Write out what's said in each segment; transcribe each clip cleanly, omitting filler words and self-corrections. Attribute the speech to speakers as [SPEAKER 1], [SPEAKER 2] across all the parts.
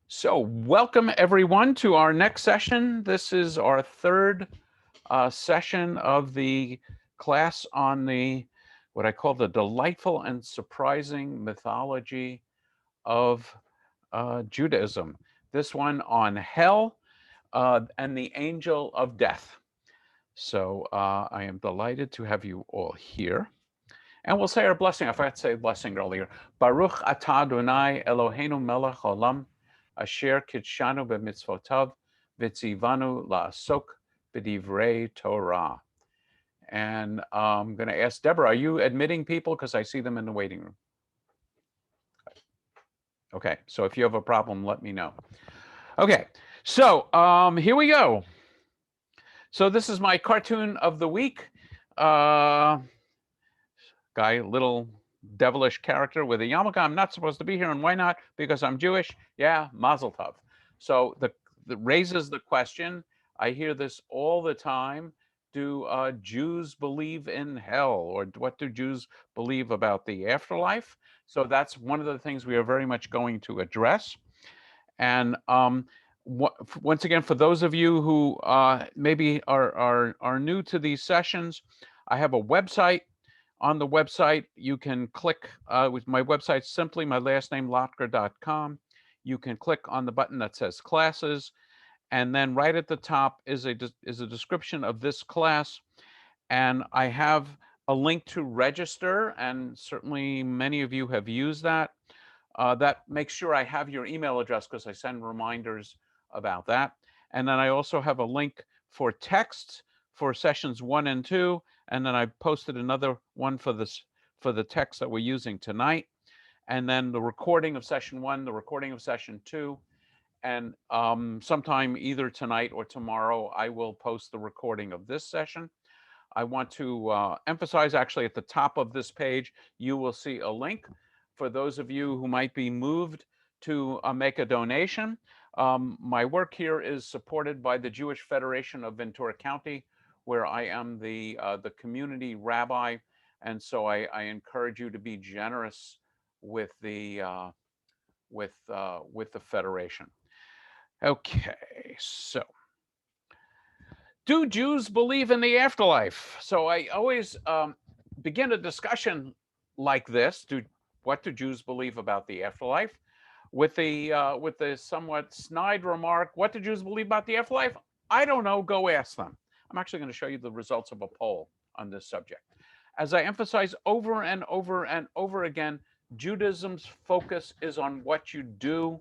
[SPEAKER 1] So welcome everyone to our next session. This is our third session of the class on what I call the delightful and surprising mythology of Judaism. This one on hell and the angel of death. So I am delighted to have you all here. And we'll say our blessing. I forgot to say blessing earlier. Baruch atah Adonai Eloheinu melech haolam asher kitshanu b'mitzvotav v'tzivanu la'asok b'divrei Torah. And I'm going to ask Deborah, are you admitting people? Because I see them in the waiting room. Okay, so if you have a problem, let me know. Okay, so here we go. So this is my cartoon of the week. Guy, little devilish character with a yarmulke. I'm not supposed to be here, and why not? Because I'm Jewish. Yeah, Mazel Tov. So the raises the question. I hear this all the time. Do Jews believe in hell, or what do Jews believe about the afterlife? So that's one of the things we are very much going to address. And once again, for those of you who maybe are new to these sessions, I have a website. On the website, you can click with my website, simply my last name, lotker.com. You can click on the button that says classes. And then right at the top is a description of this class. And I have a link to register. And certainly many of you have used that. That makes sure I have your email address because I send reminders about that. And then I also have a link for texts for sessions 1 and 2. And then I posted another one for the text that we're using tonight. And then the recording of session 1, the recording of session 2. And sometime either tonight or tomorrow, I will post the recording of this session. I want to emphasize, actually, at the top of this page, you will see a link for those of you who might be moved to make a donation. My work here is supported by the Jewish Federation of Ventura County, where I am the community rabbi, and so I encourage you to be generous with the federation. Okay, so do Jews believe in the afterlife? So I always begin a discussion like this. What do Jews believe about the afterlife? With the somewhat snide remark, what do Jews believe about the afterlife? I don't know. Go ask them. I'm actually going to show you the results of a poll on this subject. As I emphasize over and over and over again, Judaism's focus is on what you do,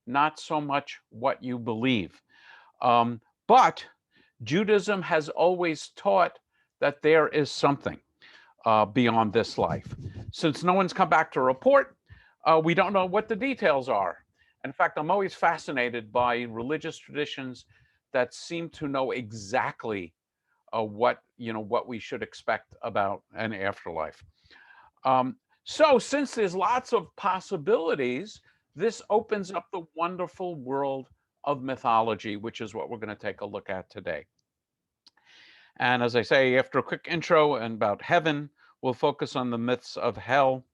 [SPEAKER 1] not so much what you believe. But Judaism has always taught that there is something beyond this life. Since no one's come back to report, we don't know what the details are. In fact, I'm always fascinated by religious traditions that seem to know exactly what we should expect about an afterlife. So since there's lots of possibilities, this opens up the wonderful world of mythology, which is what we're going to take a look at today. And as I say, after a quick intro and about heaven, we'll focus on the myths of hell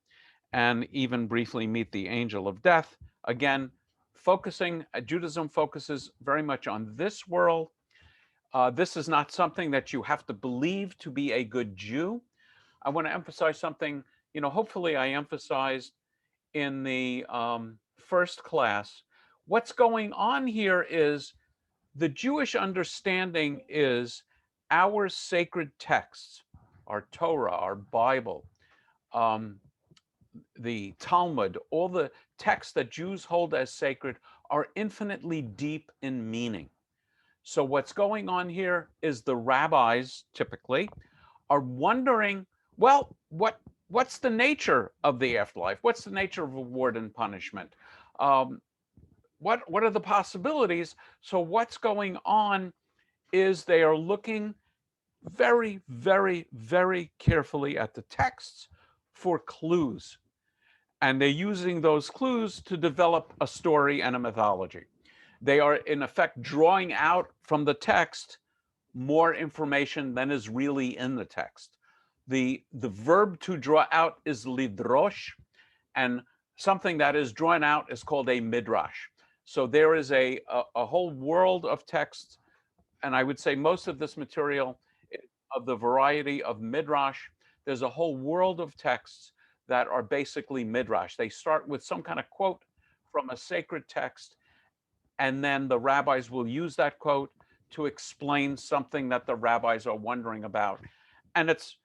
[SPEAKER 1] and even briefly meet the angel of death. Again, Judaism focuses very much on this world. This is not something that you have to believe to be a good Jew. I want to emphasize something, hopefully I emphasized in the first class. What's going on here is the Jewish understanding is our sacred texts, our Torah, our Bible, the Talmud, all the texts that Jews hold as sacred are infinitely deep in meaning. So what's going on here is the rabbis typically are wondering, well, what's the nature of the afterlife? What's the nature of reward and punishment? What are the possibilities? So what's going on is they are looking very, very, very carefully at the texts for clues. And they're using those clues to develop a story and a mythology. They are, in effect, drawing out from the text more information than is really in the text. The verb to draw out is lidrosh, and something that is drawn out is called a midrash. So there is a whole world of texts, and I would say most of this material of the variety of midrash. There's a whole world of texts that are basically midrash. They start with some kind of quote from a sacred text, and then the rabbis will use that quote to explain something that the rabbis are wondering about. And it's,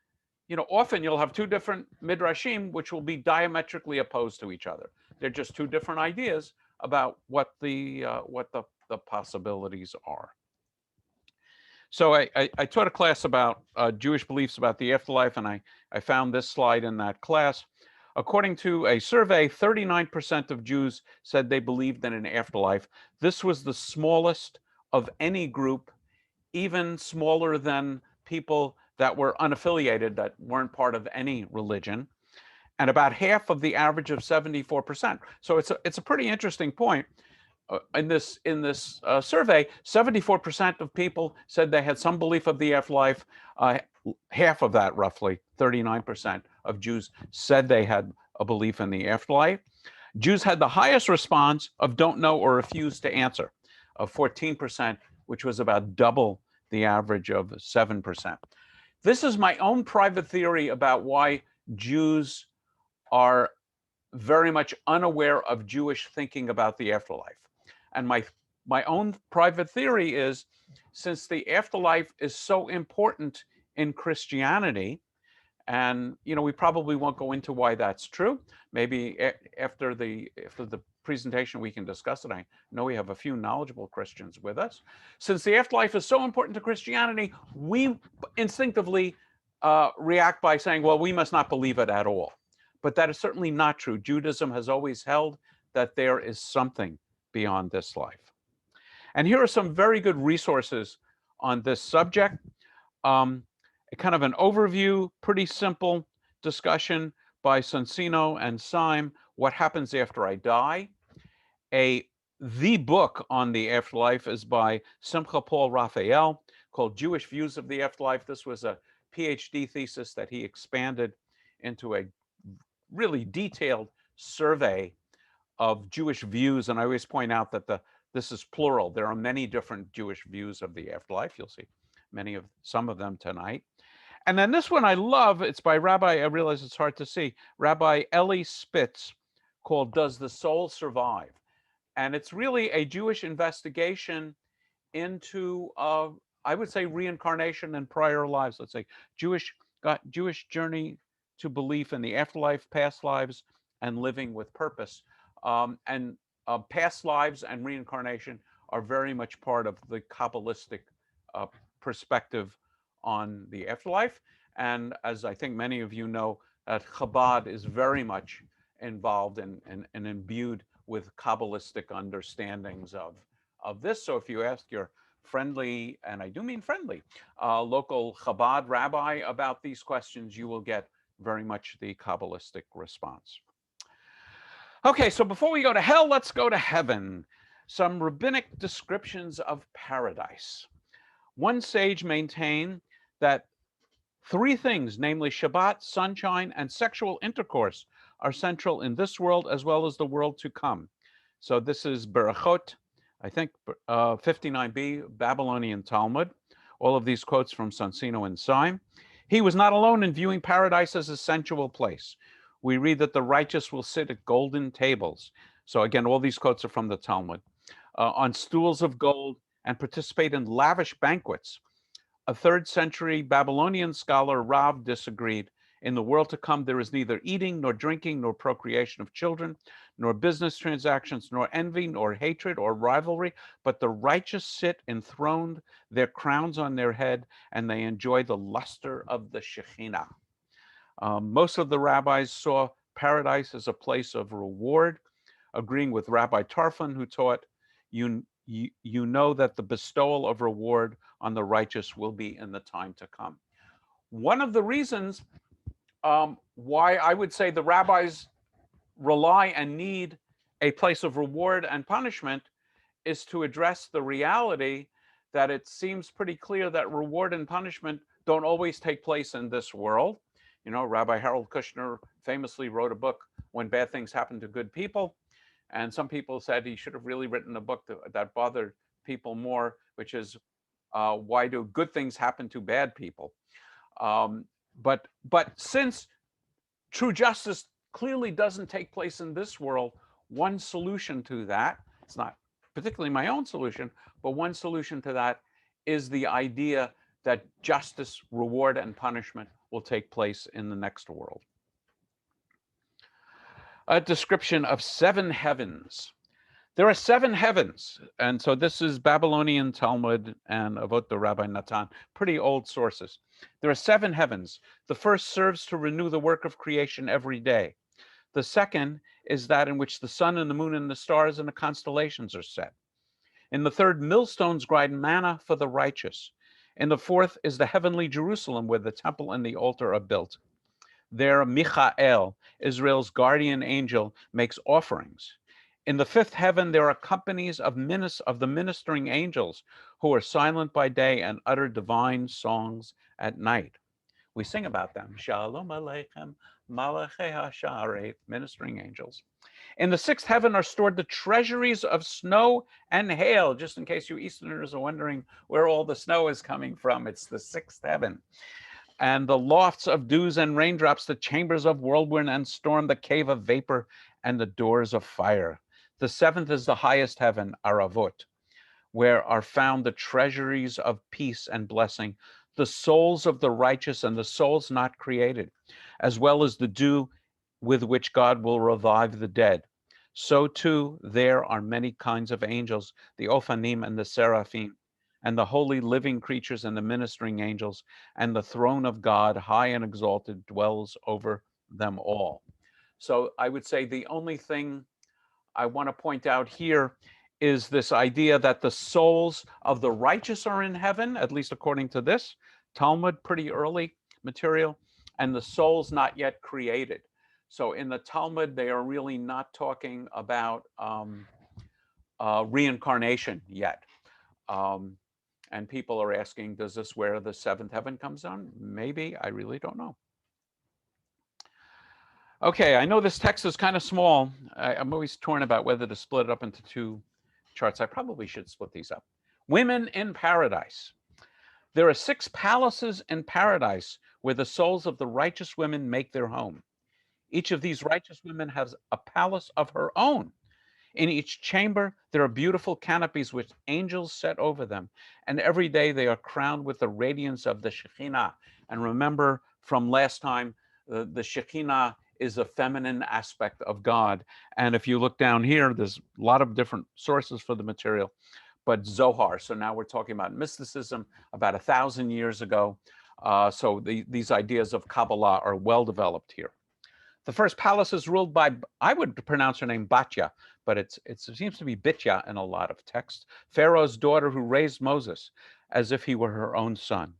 [SPEAKER 1] often you'll have two different midrashim which will be diametrically opposed to each other. They're just two different ideas about what the possibilities are. So I taught a class about Jewish beliefs about the afterlife, and I found this slide in that class. According to a survey, 39% of Jews said they believed in an afterlife. This was the smallest of any group, even smaller than people that were unaffiliated, that weren't part of any religion, and about half of the average of 74%. So it's a pretty interesting point. In this survey, 74% of people said they had some belief of the afterlife. Half of that, roughly 39% of Jews, said they had a belief in the afterlife. Jews had the highest response of don't know or refuse to answer, of 14%, which was about double the average of 7%. This is my own private theory about why Jews are very much unaware of Jewish thinking about the afterlife. And my own private theory is, since the afterlife is so important in Christianity, and we probably won't go into why that's true. Maybe after the presentation we can discuss it. I know we have a few knowledgeable Christians with us. Since the afterlife is so important to Christianity, we instinctively react by saying, well, we must not believe it at all. But that is certainly not true. Judaism has always held that there is something beyond this life. And here are some very good resources on this subject. A kind of an overview, pretty simple discussion by Sonsino and Syme, What Happens After I Die. The book on the afterlife is by Simcha Paul Raphael, called Jewish Views of the Afterlife. This was a PhD thesis that he expanded into a really detailed survey of Jewish views. And I always point out that this is plural. There are many different Jewish views of the afterlife. You'll see some of them tonight. And then this one I love. It's by Rabbi, I realize it's hard to see, Rabbi Eli Spitz, called Does the Soul Survive? And it's really a Jewish investigation into, I would say, reincarnation and prior lives. Let's say Jewish journey to belief in the afterlife, past lives, and living with purpose. And past lives and reincarnation are very much part of the Kabbalistic perspective on the afterlife. And as I think many of you know, Chabad is very much involved and imbued with Kabbalistic understandings of this. So if you ask your friendly, and I do mean friendly, local Chabad rabbi about these questions, you will get very much the Kabbalistic response. Okay, so before we go to hell, let's go to heaven. Some rabbinic descriptions of paradise. One sage maintained that three things, namely Shabbat, sunshine, and sexual intercourse, are central in this world as well as the world to come. So this is Berachot, I think 59b, Babylonian Talmud. All of these quotes from Sonsino and Syme. He was not alone in viewing paradise as a sensual place. We read that the righteous will sit at golden tables. So again, all these quotes are from the Talmud. On stools of gold and participate in lavish banquets. A 3rd century Babylonian scholar, Rav, disagreed. In the world to come, there is neither eating, nor drinking, nor procreation of children, nor business transactions, nor envy, nor hatred, or rivalry, but the righteous sit enthroned, their crowns on their head, and they enjoy the luster of the Shekhinah. Most of the rabbis saw paradise as a place of reward, agreeing with Rabbi Tarfon, who taught, you know that the bestowal of reward on the righteous will be in the time to come. One of the reasons why I would say the rabbis rely and need a place of reward and punishment is to address the reality that it seems pretty clear that reward and punishment don't always take place in this world. Rabbi Harold Kushner famously wrote a book, When Bad Things Happen to Good People. And some people said he should have really written a book that bothered people more, which is why do good things happen to bad people? Um, but since true justice clearly doesn't take place in this world, one solution to that, it's not particularly my own solution, but one solution to that is the idea that justice, reward, and punishment will take place in the next world. A description of 7 heavens. There are 7 heavens. And so this is Babylonian Talmud and Avot the Rabbi Natan, pretty old sources. There are 7 heavens. The first serves to renew the work of creation every day. The second is that in which the sun and the moon and the stars and the constellations are set. In the third, millstones grind manna for the righteous. In the fourth is the heavenly Jerusalem, where the temple and the altar are built. There, Michael, Israel's guardian angel, makes offerings. In the fifth heaven, there are companies of the ministering angels who are silent by day and utter divine songs at night. We sing about them. Shalom Aleichem, Malachei HaSharet, ministering angels. In the sixth heaven are stored the treasuries of snow and hail, just in case you Easterners are wondering where all the snow is coming from. It's the sixth heaven. And the lofts of dews and raindrops, the chambers of whirlwind and storm, the cave of vapor, and the doors of fire. The seventh is the highest heaven, Aravot, where are found the treasuries of peace and blessing, the souls of the righteous and the souls not created, as well as the dew with which God will revive the dead. So too, there are many kinds of angels, the Ophanim and the Seraphim, and the holy living creatures and the ministering angels, and the throne of God, high and exalted, dwells over them all. So I would say the only thing I want to point out here is this idea that the souls of the righteous are in heaven, at least according to this Talmud, pretty early material, and the souls not yet created. So in the Talmud, they are really not talking about reincarnation yet. And people are asking, does this where the seventh heaven comes on? Maybe, I really don't know. Okay, I know this text is kind of small. I'm always torn about whether to split it up into 2 charts. I probably should split these up. Women in paradise. There are 6 palaces in paradise where the souls of the righteous women make their home. Each of these righteous women has a palace of her own. In each chamber, there are beautiful canopies with angels set over them, and every day they are crowned with the radiance of the Shekhinah. And remember from last time, the Shekhinah is a feminine aspect of God. And if you look down here, there's a lot of different sources for the material, but Zohar. So now we're talking about mysticism about 1,000 years ago. So these ideas of Kabbalah are well developed here. The first palace is ruled by, I would pronounce her name Batya, but it seems to be Bitya in a lot of texts, Pharaoh's daughter who raised Moses as if he were her own son.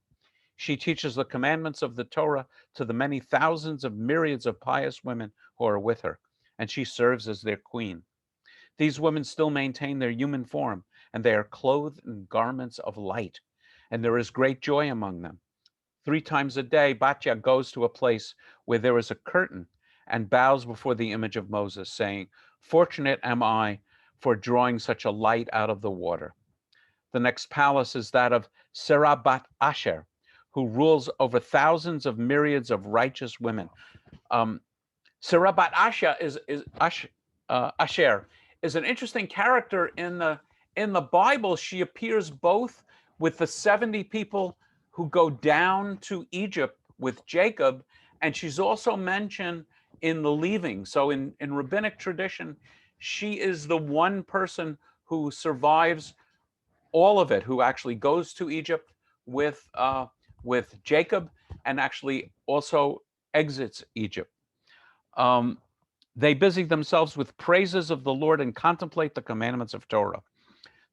[SPEAKER 1] She teaches the commandments of the Torah to the many thousands of myriads of pious women who are with her, and she serves as their queen. These women still maintain their human form, and they are clothed in garments of light, and there is great joy among them. 3 times a day, Batya goes to a place where there is a curtain and bows before the image of Moses, saying, "Fortunate am I for drawing such a light out of the water." The next palace is that of Serabat Asher, who rules over thousands of myriads of righteous women. Serabat Asher Asher is an interesting character in the Bible. She appears both with the 70 people who go down to Egypt with Jacob, and she's also mentioned in the leaving. So in rabbinic tradition, she is the one person who survives all of it, who actually goes to Egypt with Jacob and actually also exits Egypt. They busy themselves with praises of the Lord and contemplate the commandments of Torah.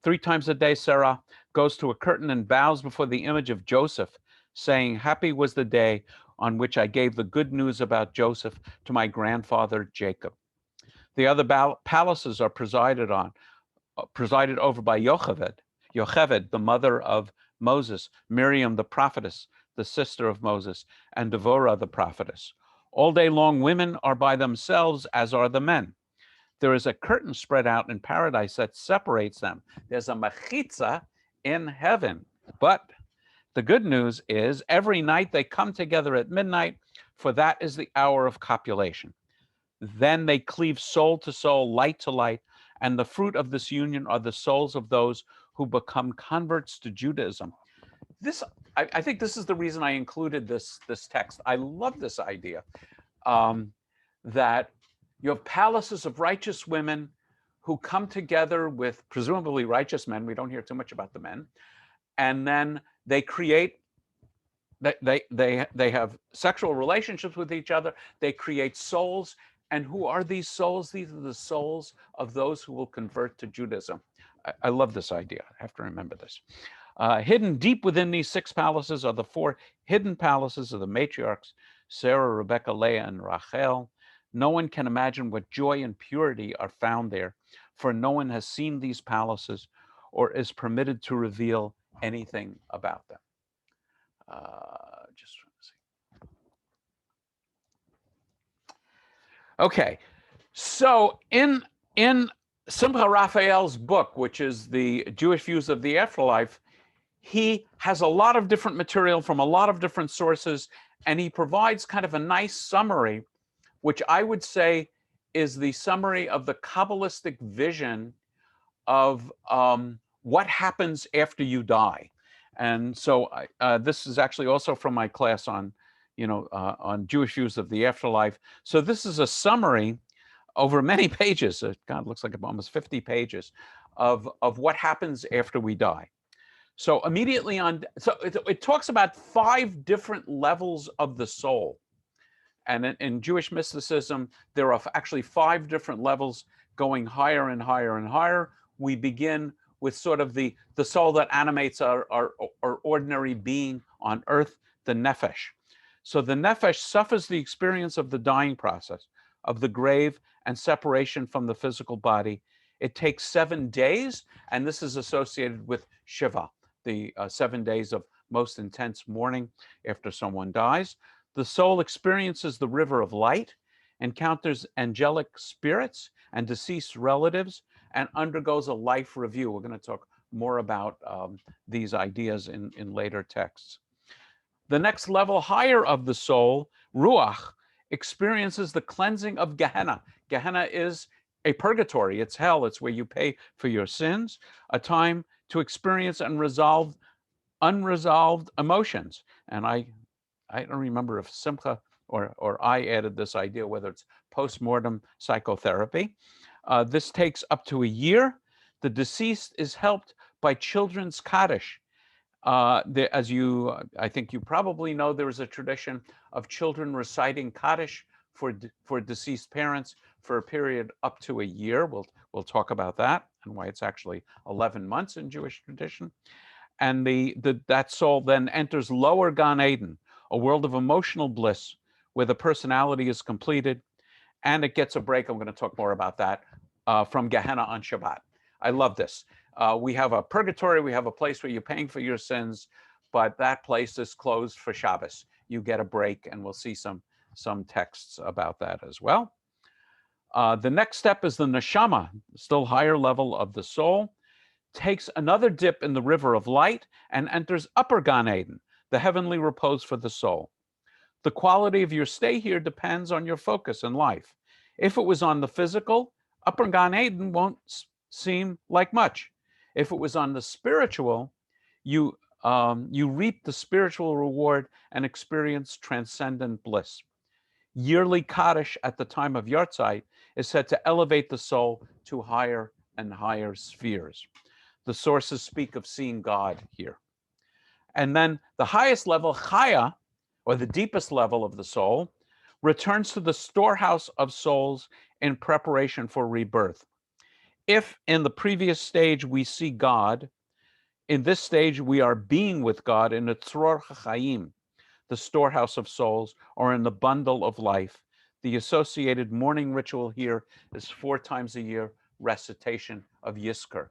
[SPEAKER 1] 3 times a day, Sarah goes to a curtain and bows before the image of Joseph, saying, "Happy was the day on which I gave the good news about Joseph to my grandfather Jacob." The other palaces are presided over by Yocheved, the mother of Moses, Miriam the prophetess, the sister of Moses, and Devorah the prophetess. All day long, women are by themselves, as are the men. There is a curtain spread out in paradise that separates them. There's a mechitza in heaven. But the good news is every night they come together at midnight, for that is the hour of copulation. Then they cleave soul to soul, light to light, and the fruit of this union are the souls of those who become converts to Judaism. This, I think this is the reason I included this text. I love this idea that you have palaces of righteous women who come together with presumably righteous men. We don't hear too much about the men. And then they create, they have sexual relationships with each other. They create souls. And who are these souls? These are the souls of those who will convert to Judaism. I love this idea. I have to remember this. Hidden deep within these 6 palaces are the 4 hidden palaces of the matriarchs, Sarah, Rebecca, Leah, and Rachel. No one can imagine what joy and purity are found there, for no one has seen these palaces or is permitted to reveal anything about them. Just trying to see. Okay, so in Simcha Raphael's book, which is the Jewish Views of the Afterlife, he has a lot of different material from a lot of different sources, and he provides kind of a nice summary, which I would say is the summary of the Kabbalistic vision of what happens after you die. And so this is actually also from my class on, on Jewish Views of the Afterlife. So this is a summary over many pages. God, it looks like almost 50 pages of what happens after we die. So immediately on, so it talks about 5 different levels of the soul. And in Jewish mysticism, there are actually 5 different levels going higher and higher and higher. We begin with sort of the soul that animates our ordinary being on earth, the nephesh. So the nephesh suffers the experience of the dying process, of the grave and separation from the physical body. It takes 7 days, and this is associated with Shiva, the 7 days of most intense mourning after someone dies. The soul experiences the river of light, encounters angelic spirits and deceased relatives, and undergoes a life review. We're going to talk more about these ideas in later texts. The next level higher of the soul, Ruach, experiences the cleansing of Gehenna. Gehenna is a purgatory. It's hell. It's where you pay for your sins, a time to experience and resolve unresolved emotions. And I don't remember if Simcha or I added this idea, whether it's post-mortem psychotherapy. This takes up to a year. The deceased is helped by children's Kaddish. As I think you probably know, there is a tradition of children reciting Kaddish for deceased parents for a period up to a year. We'll talk about that and why it's actually 11 months in Jewish tradition. And that soul then enters lower Gan Eden, a world of emotional bliss where the personality is completed and it gets a break. I'm going to talk more about that from Gehenna on Shabbat. I love this. We have a purgatory. We have a place where you're paying for your sins, but that place is closed for Shabbos. You get a break, and we'll see some texts about that as well. The next step is the neshama, still higher level of the soul, takes another dip in the river of light and enters upper Gan Eden, the heavenly repose for the soul. The quality of your stay here depends on your focus in life. If it was on the physical, upper Gan Eden won't seem like much. If it was on the spiritual, you reap the spiritual reward and experience transcendent bliss. Yearly Kaddish at the time of Yartzeit is said to elevate the soul to higher and higher spheres. The sources speak of seeing God here. And then the highest level, Chaya, or the deepest level of the soul, returns to the storehouse of souls in preparation for rebirth. If in the previous stage we see God, in this stage we are being with God in the Tzror HaChaim, the storehouse of souls, or in the bundle of life. The associated morning ritual here is 4 times a year recitation of Yizkor.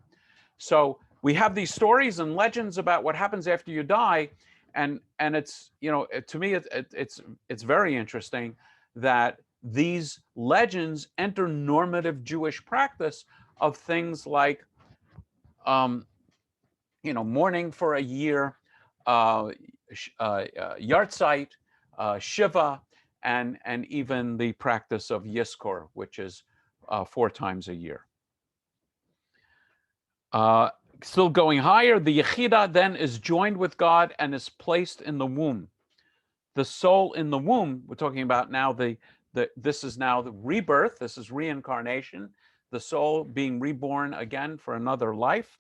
[SPEAKER 1] So we have these stories and legends about what happens after you die, and it's, to me it's very interesting that these legends enter normative Jewish practice of things like, mourning for a year, uh, Yartzeit, Shiva, and even the practice of Yizkor, which is 4 times a year. Still going higher, the Yechida then is joined with God and is placed in the womb. The soul in the womb, we're talking about now this is now the rebirth, this is reincarnation, the soul being reborn again for another life.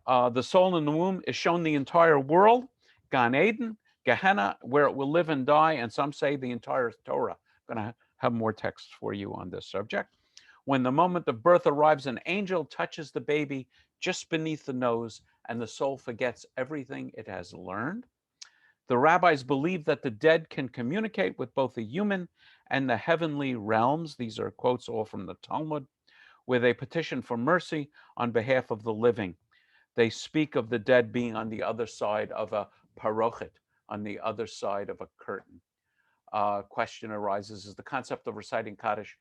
[SPEAKER 1] The soul in the womb is shown the entire world, Gan Eden, Gehenna, where it will live and die, and some say the entire Torah. I'm going to have more texts for you on this subject. When the moment of birth arrives, an angel touches the baby just beneath the nose, and the soul forgets everything it has learned. The rabbis believe that the dead can communicate with both the human and the heavenly realms. These are quotes all from the Talmud, where they petition for mercy on behalf of the living. They speak of the dead being on the other side of a parochet, on the other side of a curtain. Question arises, is the concept of reciting Kaddish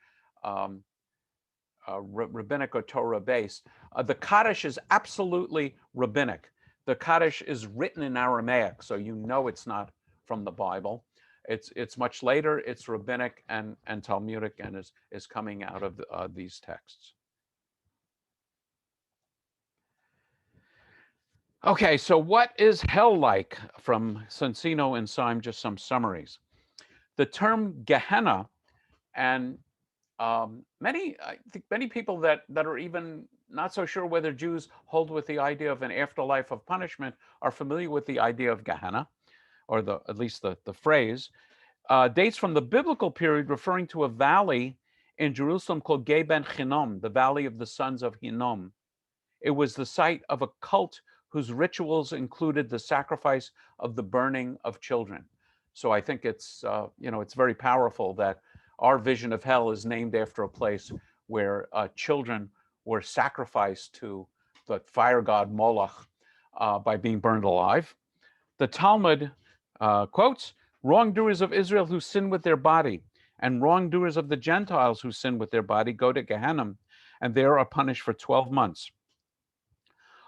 [SPEAKER 1] rabbinic or Torah based? The Kaddish is absolutely rabbinic. The Kaddish is written in Aramaic, so you know it's not from the Bible. It's much later, it's rabbinic and Talmudic, and is coming out of these texts. Okay, so what is hell like? From Sonsino and Syme, just some summaries. The term Gehenna, and I think many people that are even not so sure whether Jews hold with the idea of an afterlife of punishment are familiar with the idea of Gehenna, or at least the phrase, dates from the biblical period, referring to a valley in Jerusalem called Gei Ben Hinnom, the Valley of the Sons of Hinnom. It was the site of a cult whose rituals included the sacrifice of the burning of children. So I think it's very powerful that our vision of hell is named after a place where children were sacrificed to the fire god Moloch by being burned alive. The Talmud quotes, wrongdoers of Israel who sin with their body and wrongdoers of the Gentiles who sin with their body go to Gehenna, and there are punished for 12 months.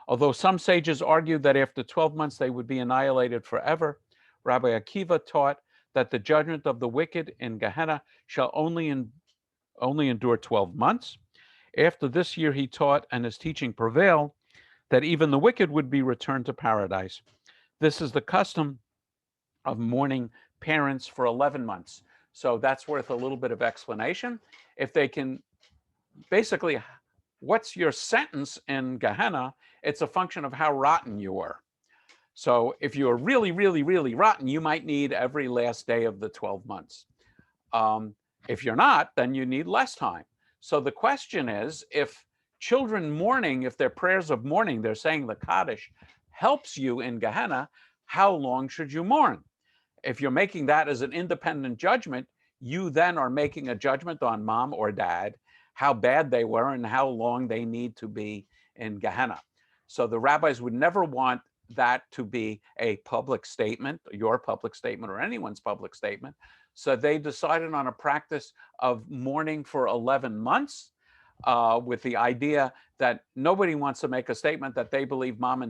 [SPEAKER 1] Although some sages argued that after 12 months they would be annihilated forever, Rabbi Akiva taught that the judgment of the wicked in Gehenna shall only endure 12 months. After this year, he taught, and his teaching prevailed, that even the wicked would be returned to paradise. This is the custom of mourning parents for 11 months. So that's worth a little bit of explanation. If they can, basically, what's your sentence in Gehenna? It's a function of how rotten you were. So if you're really, really, really rotten, you might need every last day of the 12 months. If you're not, then you need less time. So the question is, if children mourning, if their prayers of mourning, they're saying the Kaddish, helps you in Gehenna, how long should you mourn? If you're making that as an independent judgment, you then are making a judgment on mom or dad, how bad they were and how long they need to be in Gehenna. So the rabbis would never want that to be a public statement, your public statement or anyone's public statement. So they decided on a practice of mourning for 11 months with the idea that nobody wants to make a statement that they believe mom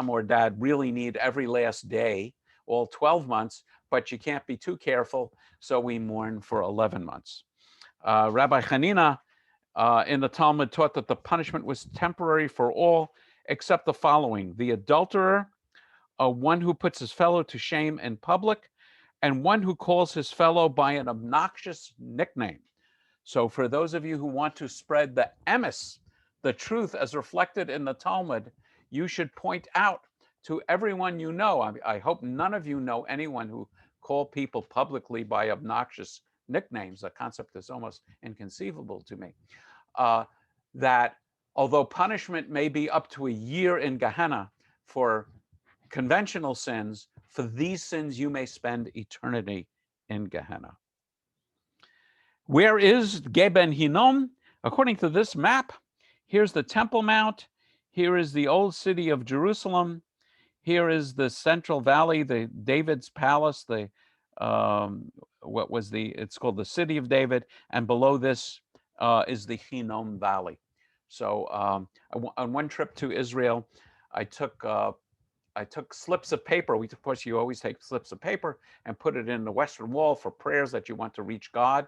[SPEAKER 1] or dad really need every last day, all 12 months, but you can't be too careful. So we mourn for 11 months. Rabbi Hanina in the Talmud taught that the punishment was temporary for all except the following: the adulterer, one who puts his fellow to shame in public, and one who calls his fellow by an obnoxious nickname. So for those of you who want to spread the emes, the truth as reflected in the Talmud, you should point out to everyone you know. I hope none of you know anyone who call people publicly by obnoxious nicknames. The concept is almost inconceivable to me. That although punishment may be up to a year in Gehenna for conventional sins, for these sins you may spend eternity in Gehenna. Where is Gei Ben Hinnom? According to this map, here's the Temple Mount. Here is the old city of Jerusalem. Here is the Central Valley, the David's Palace, the what was it's called the City of David, and below this is the Hinnom Valley. So on one trip to Israel, I took slips of paper. Of course, you always take slips of paper and put it in the Western Wall for prayers that you want to reach God.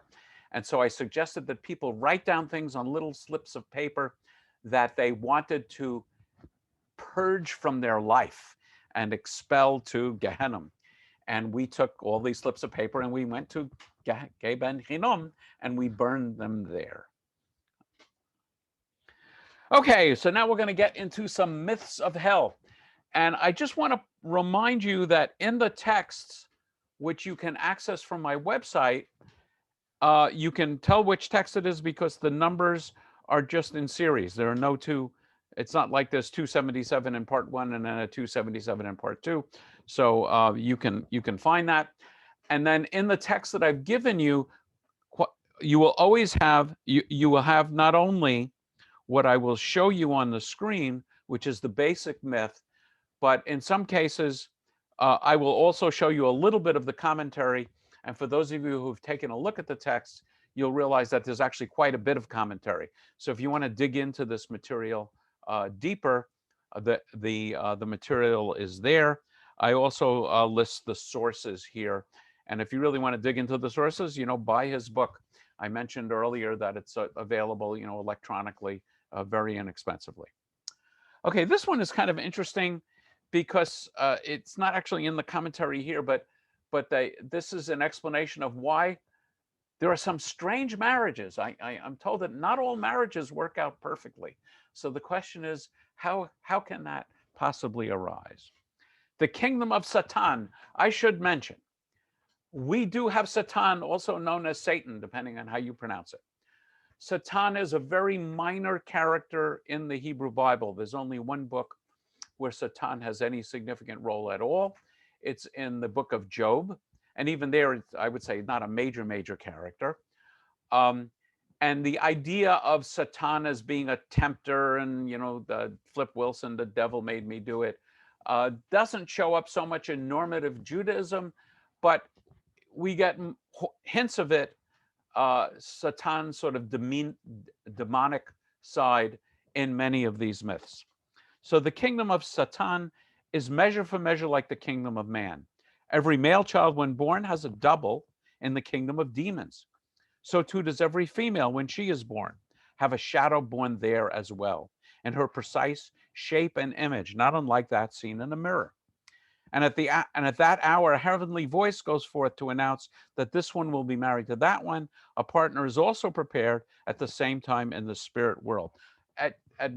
[SPEAKER 1] And so I suggested that people write down things on little slips of paper that they wanted to purge from their life and expel to Gehenna. And we took all these slips of paper and we went to Geben Hinnom and we burned them there. Okay, so now we're going to get into some myths of hell. And I just want to remind you that in the texts, which you can access from my website, you can tell which text it is because the numbers are just in series. There are no two. It's not like there's 277 in part 1 and then a 277 in part 2. So you can find that. And then in the text that I've given you, you will always have, you will have not only what I will show you on the screen, which is the basic myth, but in some cases, I will also show you a little bit of the commentary. And for those of you who've taken a look at the text, you'll realize that there's actually quite a bit of commentary. So if you want to dig into this material deeper, the material is there. I also list the sources here. And if you really want to dig into the sources, buy his book. I mentioned earlier that it's available, electronically, very inexpensively. Okay, this one is kind of interesting because it's not actually in the commentary here, but this is an explanation of why there are some strange marriages. I'm told that not all marriages work out perfectly. So the question is, how can that possibly arise? The kingdom of Satan, I should mention, we do have Satan, also known as Satan, depending on how you pronounce it. Satan is a very minor character in the Hebrew Bible. There's only one book where Satan has any significant role at all. It's in the book of Job. And even there, I would say not a major character. And the idea of Satan as being a tempter and, the Flip Wilson, the devil made me do it, doesn't show up so much in normative Judaism, but we get hints of it, Satan's sort of demonic side in many of these myths. So the kingdom of Satan is measure for measure like the kingdom of man. Every male child when born has a double in the kingdom of demons. So too does every female when she is born have a shadow born there as well, in her precise shape and image, not unlike that seen in a mirror. And at that hour, a heavenly voice goes forth to announce that this one will be married to that one. A partner is also prepared at the same time in the spirit world. At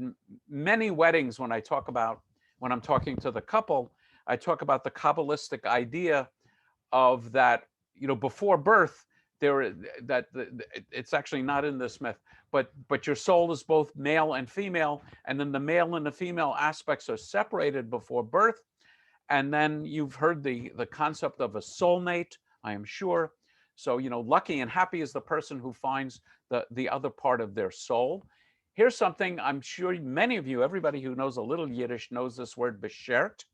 [SPEAKER 1] many weddings, when I'm talking to the couple, I talk about the Kabbalistic idea of that, before birth, it's actually not in this myth, but your soul is both male and female, and then the male and the female aspects are separated before birth. And then you've heard the concept of a soulmate, I am sure. So, lucky and happy is the person who finds the other part of their soul. Here's something I'm sure many of you, everybody who knows a little Yiddish knows this word beshert,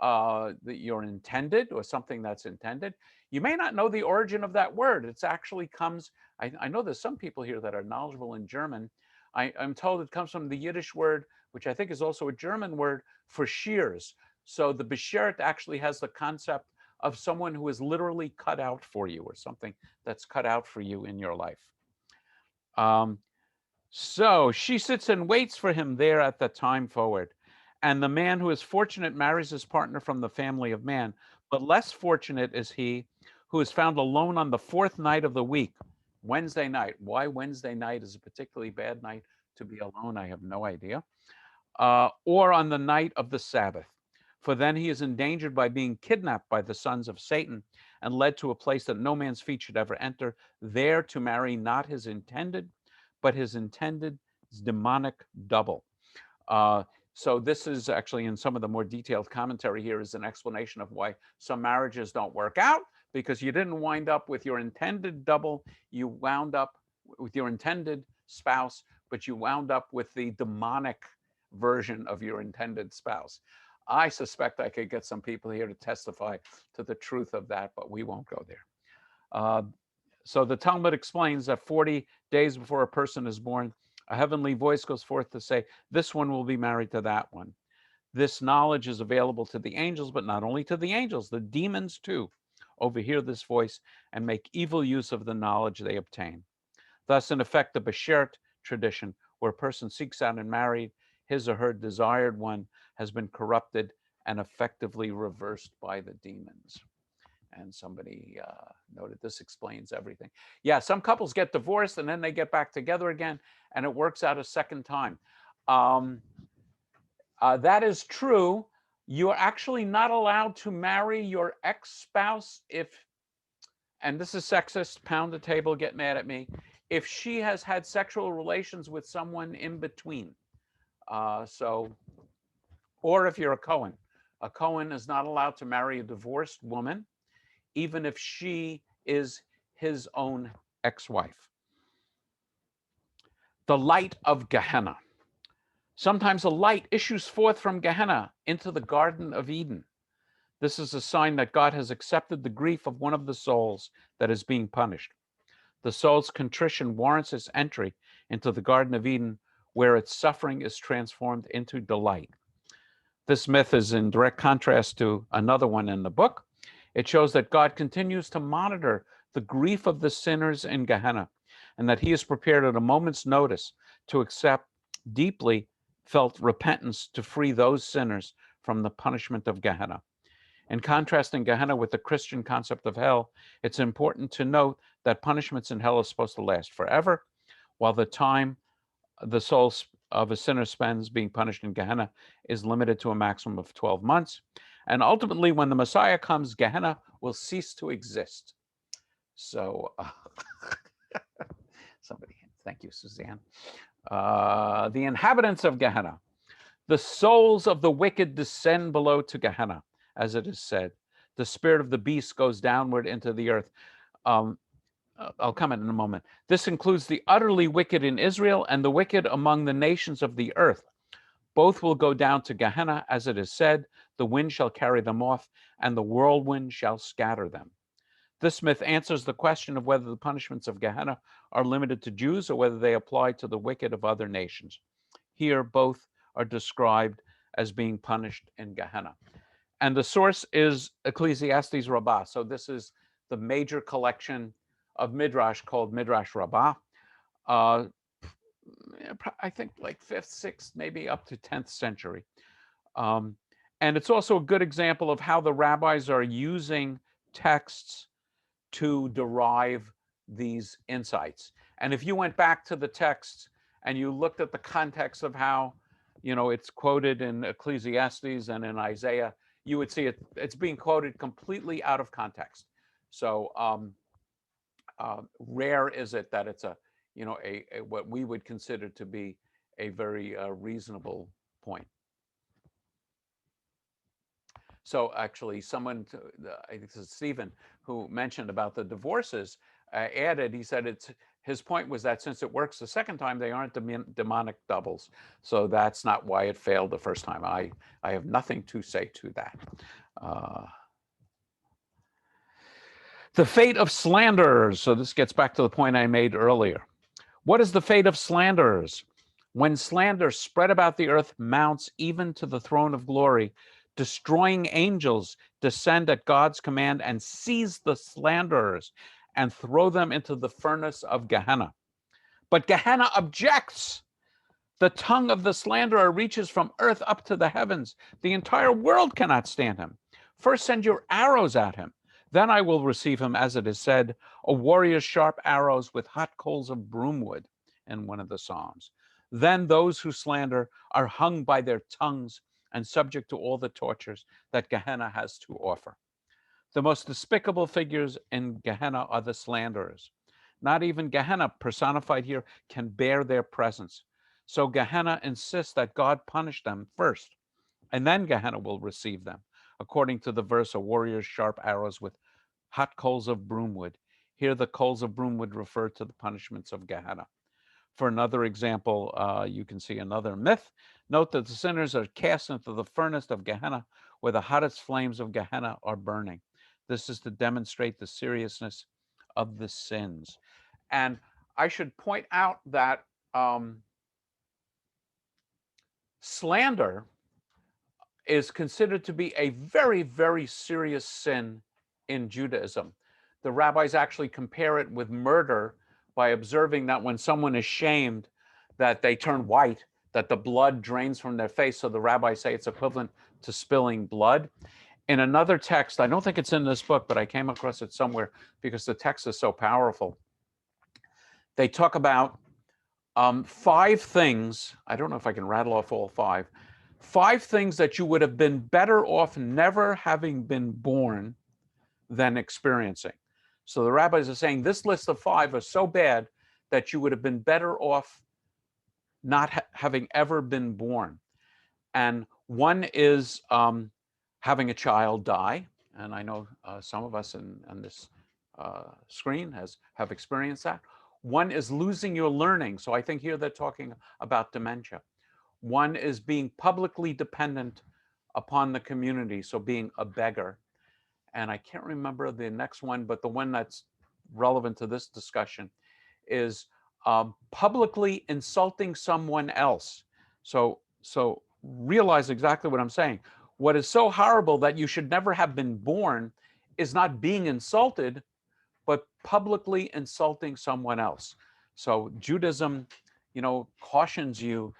[SPEAKER 1] that you're intended, or something that's intended. You may not know the origin of that word. It's actually comes, I know there's some people here that are knowledgeable in German. I'm told it comes from the Yiddish word, which I think is also a German word, for shears. So the beshert actually has the concept of someone who is literally cut out for you, or something that's cut out for you in your life. So she sits and waits for him there at the time forward. And the man who is fortunate marries his partner from the family of man, but less fortunate is he who is found alone on the 4th night of the week, Wednesday night. Why Wednesday night is a particularly bad night to be alone, I have no idea. Or on the night of the Sabbath. For then he is endangered by being kidnapped by the sons of Satan and led to a place that no man's feet should ever enter, there to marry not his intended, but his intended's demonic double. So this is actually in some of the more detailed commentary here is an explanation of why some marriages don't work out, because you didn't wind up with your intended double, you wound up with your intended spouse, but you wound up with the demonic version of your intended spouse. I suspect I could get some people here to testify to the truth of that, but we won't go there. Uh, so the Talmud explains that 40 days before a person is born, a heavenly voice goes forth to say, this one will be married to that one. This knowledge is available to the angels, but not only to the angels, the demons too overhear this voice and make evil use of the knowledge they obtain. Thus, in effect, the Beshert tradition, where a person seeks out and married his or her desired one, has been corrupted and effectively reversed by the demons. And somebody noted this explains everything. Yeah, some couples get divorced and then they get back together again, and it works out a second time. Um, that is true. You're actually not allowed to marry your ex-spouse if, and this is sexist, pound the table, get mad at me, if she has had sexual relations with someone in between. So, or if you're a Cohen is not allowed to marry a divorced woman, even if she is his own ex-wife. The light of Gehenna. Sometimes a light issues forth from Gehenna into the Garden of Eden. This is a sign that God has accepted the grief of one of the souls that is being punished. The soul's contrition warrants its entry into the Garden of Eden, where its suffering is transformed into delight. This myth is in direct contrast to another one in the book. It shows that God continues to monitor the grief of the sinners in Gehenna, and that he is prepared at a moment's notice to accept deeply felt repentance to free those sinners from the punishment of Gehenna. In contrasting Gehenna with the Christian concept of hell, it's important to note that punishments in hell are supposed to last forever, while the time the soul of a sinner spends being punished in Gehenna is limited to a maximum of 12 months. And ultimately, when the Messiah comes, Gehenna will cease to exist. So, somebody, thank you, Suzanne. The inhabitants of Gehenna. The souls of the wicked descend below to Gehenna, as it is said. The spirit of the beast goes downward into the earth. I'll comment in a moment. This includes the utterly wicked in Israel and the wicked among the nations of the earth. Both will go down to Gehenna, as it is said, the wind shall carry them off, and the whirlwind shall scatter them. This myth answers the question of whether the punishments of Gehenna are limited to Jews or whether they apply to the wicked of other nations. Here, both are described as being punished in Gehenna. And the source is Ecclesiastes Rabbah. So this is the major collection of Midrash called Midrash Rabbah. I think like 5th, 6th, maybe up to 10th century. And it's also a good example of how the rabbis are using texts to derive these insights. And if you went back to the texts and you looked at the context of how, it's quoted in Ecclesiastes and in Isaiah, you would see it's being quoted completely out of context. So rare is it that it's a what we would consider to be a very reasonable point. So actually, someone, I think this is Stephen, who mentioned about the divorces, added, he said his point was that since it works the second time, they aren't demonic doubles. So that's not why it failed the first time. I have nothing to say to that. The fate of slanderers. So this gets back to the point I made earlier. What is the fate of slanderers? When slander spread about the earth mounts even to the throne of glory, destroying angels descend at God's command and seize the slanderers and throw them into the furnace of Gehenna. But Gehenna objects. The tongue of the slanderer reaches from earth up to the heavens. The entire world cannot stand him. First send your arrows at him. Then I will receive him, as it is said, a warrior's sharp arrows with hot coals of broomwood, in one of the Psalms. Then those who slander are hung by their tongues and subject to all the tortures that Gehenna has to offer. The most despicable figures in Gehenna are the slanderers. Not even Gehenna, personified here, can bear their presence. So Gehenna insists that God punish them first, and then Gehenna will receive them. According to the verse, a warrior's sharp arrows with hot coals of broomwood. Here, the coals of broomwood refer to the punishments of Gehenna. For another example, you can see another myth. Note that the sinners are cast into the furnace of Gehenna, where the hottest flames of Gehenna are burning. This is to demonstrate the seriousness of the sins. And I should point out that slander is considered to be a very, very serious sin in Judaism. The rabbis actually compare it with murder by observing that when someone is shamed, that they turn white, that the blood drains from their face. So the rabbis say it's equivalent to spilling blood. In another text, I don't think it's in this book, but I came across it somewhere because the text is so powerful. They talk about 5 things. I don't know if I can rattle off all 5. 5 things that you would have been better off never having been born than experiencing. So the rabbis are saying this list of 5 are so bad that you would have been better off not having ever been born. And one is having a child die. And I know some of us on this screen have experienced that. One is losing your learning. So I think here they're talking about dementia. One is being publicly dependent upon the community, so being a beggar. And I can't remember the next one, but the one that's relevant to this discussion is publicly insulting someone else. So realize exactly what I'm saying. What is so horrible that you should never have been born is not being insulted, but publicly insulting someone else. So Judaism, cautions you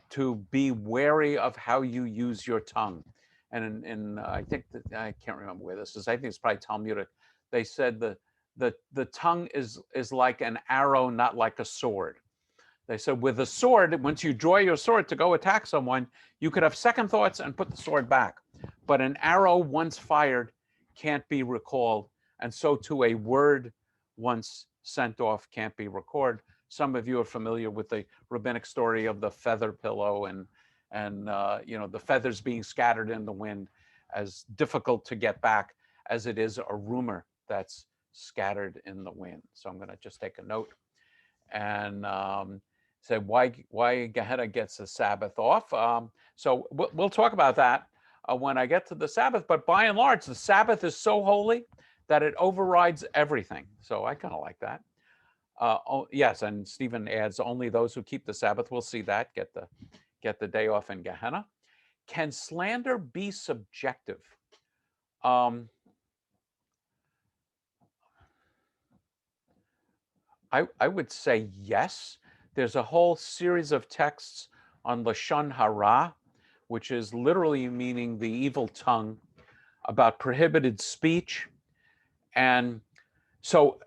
[SPEAKER 1] to be wary of how you use your tongue. And I think that I can't remember where this is. I think it's probably Talmudic. They said the tongue is like an arrow, not like a sword. They said with a sword, once you draw your sword to go attack someone, you could have second thoughts and put the sword back. But an arrow once fired can't be recalled. And so too a word once sent off can't be recalled. Some of you are familiar with the rabbinic story of the feather pillow and the feathers being scattered in the wind, as difficult to get back as it is a rumor that's scattered in the wind. So I'm going to just take a note and say why Gehenna gets the Sabbath off. So we'll talk about that when I get to the Sabbath. But by and large, the Sabbath is so holy that it overrides everything. So I kind of like that. Yes, and Stephen adds, only those who keep the Sabbath will see that, get the day off in Gehenna. Can slander be subjective? I would say yes. There's a whole series of texts on Lashon Hara, which is literally meaning the evil tongue, about prohibited speech. And so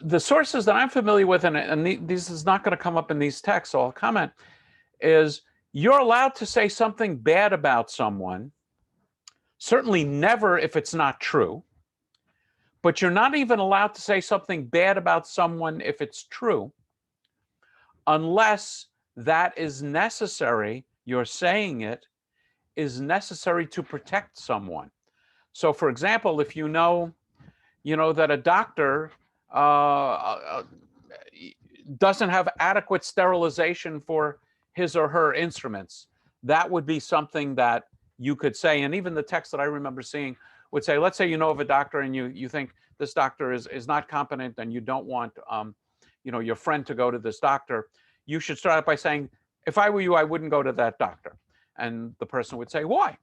[SPEAKER 1] the sources that I'm familiar with, and this is not going to come up in these texts, so I'll comment, is you're allowed to say something bad about someone, certainly never if it's not true, but you're not even allowed to say something bad about someone if it's true, unless that is necessary, you're saying it is necessary to protect someone. So for example, if you know that a doctor doesn't have adequate sterilization for his or her instruments, that would be something that you could say. And even the text that I remember seeing would say, let's say you know of a doctor and you think this doctor is not competent and you don't want your friend to go to this doctor. You should start out by saying, if I were you, I wouldn't go to that doctor. And the person would say, why?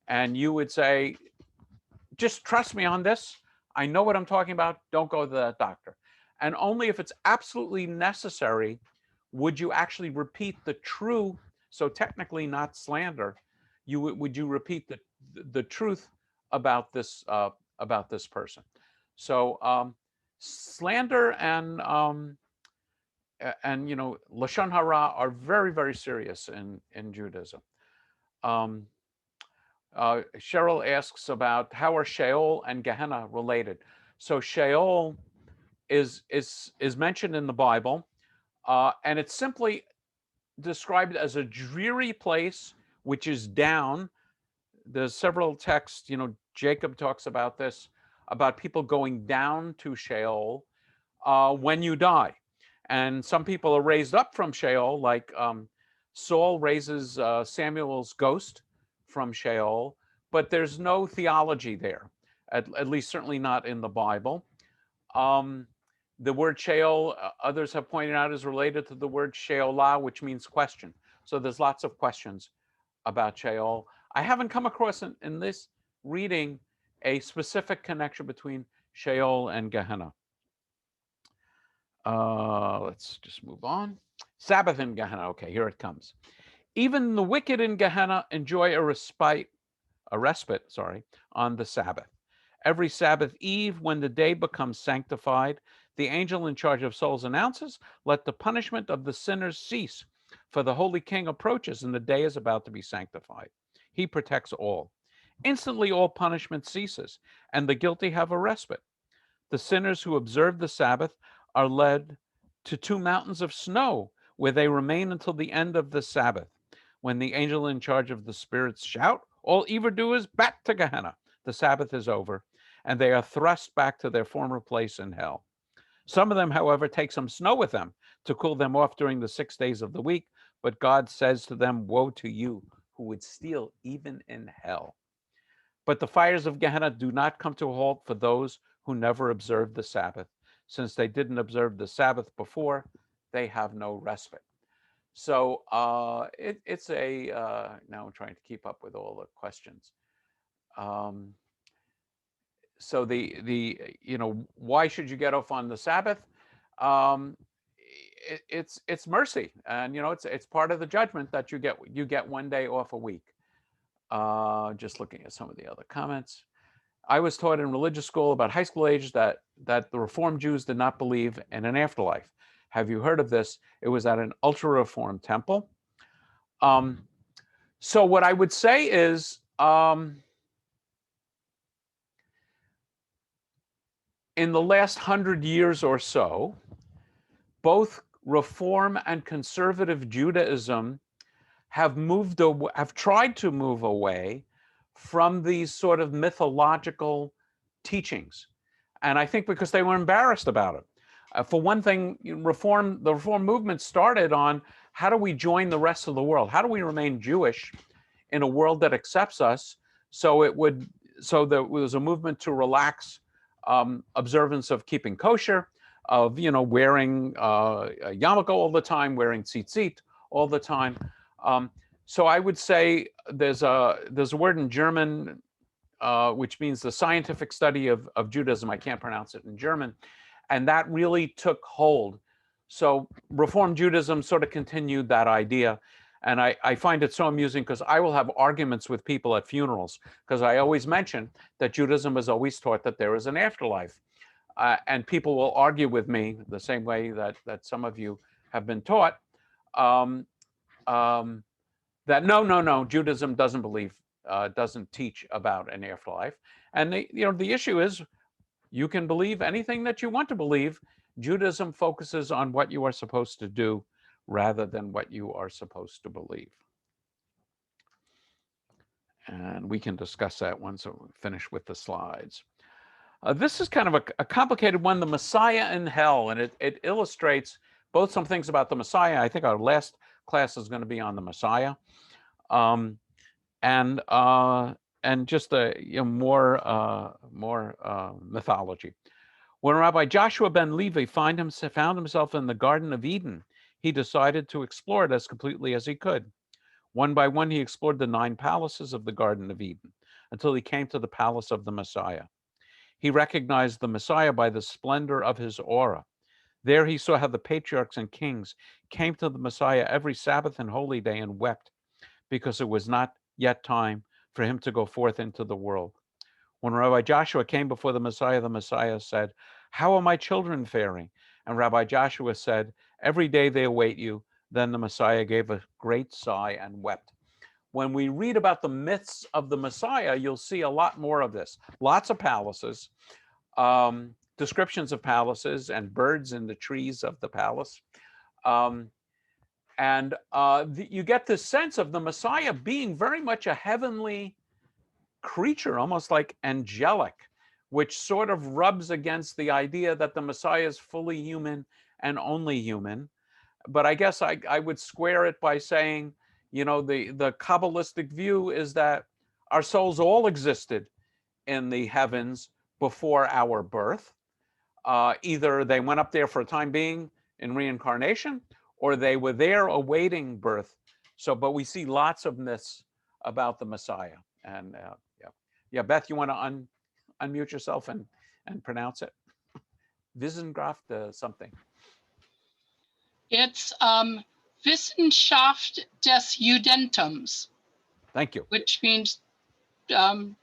[SPEAKER 1] And you would say, just trust me on this. I know what I'm talking about. Don't go to that doctor. And only if it's absolutely necessary would you actually repeat the true, so technically not slander, would you repeat the truth about this person. So slander and Lashon Hara are very, very serious in Judaism. Cheryl asks about how are Sheol and Gehenna related. So Sheol is mentioned in the Bible, and it's simply described as a dreary place which is down. There's several texts, Jacob talks about this, about people going down to Sheol when you die. And some people are raised up from Sheol, like Saul raises Samuel's ghost from Sheol, but there's no theology there, at least certainly not in the Bible. Um, the word Sheol, others have pointed out, is related to the word Sheolah, which means question. So there's lots of questions about Sheol. I haven't come across in this reading a specific connection between Sheol and Gehenna. Let's just move on. Sabbath in Gehenna. Okay, here it comes. Even the wicked in Gehenna enjoy a respite, on the Sabbath. Every Sabbath eve, when the day becomes sanctified, the angel in charge of souls announces, "Let the punishment of the sinners cease, for the Holy King approaches, and the day is about to be sanctified. He protects all." Instantly, all punishment ceases, and the guilty have a respite. The sinners who observe the Sabbath are led to two mountains of snow, where they remain until the end of the Sabbath. When the angel in charge of the spirits shout, "All evildoers back to Gehenna." The Sabbath is over, and they are thrust back to their former place in hell. Some of them, however, take some snow with them to cool them off during the 6 days of the week, but God says to them, "Woe to you who would steal even in hell." But the fires of Gehenna do not come to a halt for those who never observed the Sabbath. Since they didn't observe the Sabbath before, they have no respite. So it's a, now I'm trying to keep up with all the questions. Um, so why should you get off on the Sabbath? Um, it's mercy, and it's part of the judgment that you get one day off a week. Just looking at some of the other comments. I was taught in religious school about high school age that the Reformed Jews did not believe in an afterlife. Have you heard of this? It was at an ultra-Reformed temple. So what I would say is, in the last 100 years or so, both Reform and conservative Judaism have tried to move away from these sort of mythological teachings. And I think because they were embarrassed about it. For one thing, the Reform movement started on, how do we join the rest of the world? How do we remain Jewish in a world that accepts us? So there was a movement to relax observance of keeping kosher, of wearing yarmulke all the time, wearing tzitzit all the time. So I would say there's a word in German which means the scientific study of Judaism. I can't pronounce it in German. And that really took hold. So Reform Judaism sort of continued that idea. And I find it so amusing because I will have arguments with people at funerals, because I always mention that Judaism has always taught that there is an afterlife. And people will argue with me the same way that some of you have been taught, um, that no, Judaism doesn't teach about an afterlife. And the issue is, you can believe anything that you want to believe. Judaism focuses on what you are supposed to do rather than what you are supposed to believe. And we can discuss that once we finish with the slides. This is kind of a complicated one, the Messiah in hell, and it illustrates both some things about the Messiah. I think our last class is going to be on the Messiah, and just more mythology. When Rabbi Joshua ben Levi found himself in the Garden of Eden, he decided to explore it as completely as he could. One by one, he explored the 9 palaces of the Garden of Eden until he came to the palace of the Messiah. He recognized the Messiah by the splendor of his aura. There he saw how the patriarchs and kings came to the Messiah every Sabbath and holy day and wept because it was not yet time for him to go forth into the world. When Rabbi Joshua came before the Messiah said, "How are my children faring?" And Rabbi Joshua said, "Every day they await you." Then the Messiah gave a great sigh and wept. When we read about the myths of the Messiah, you'll see a lot more of this. Lots of palaces, descriptions of palaces, and birds in the trees of the palace. You get this sense of the Messiah being very much a heavenly creature, almost like angelic, which sort of rubs against the idea that the Messiah is fully human and only human. But I guess I would square it by saying, the Kabbalistic view is that our souls all existed in the heavens before our birth. Either they went up there for a time being in reincarnation, or they were there awaiting birth. So, but we see lots of myths about the Messiah. And yeah, yeah, Beth, you want to unmute yourself and pronounce it? Wissenschaft something.
[SPEAKER 2] It's Wissenschaft des Judentums.
[SPEAKER 1] Thank you.
[SPEAKER 2] Which means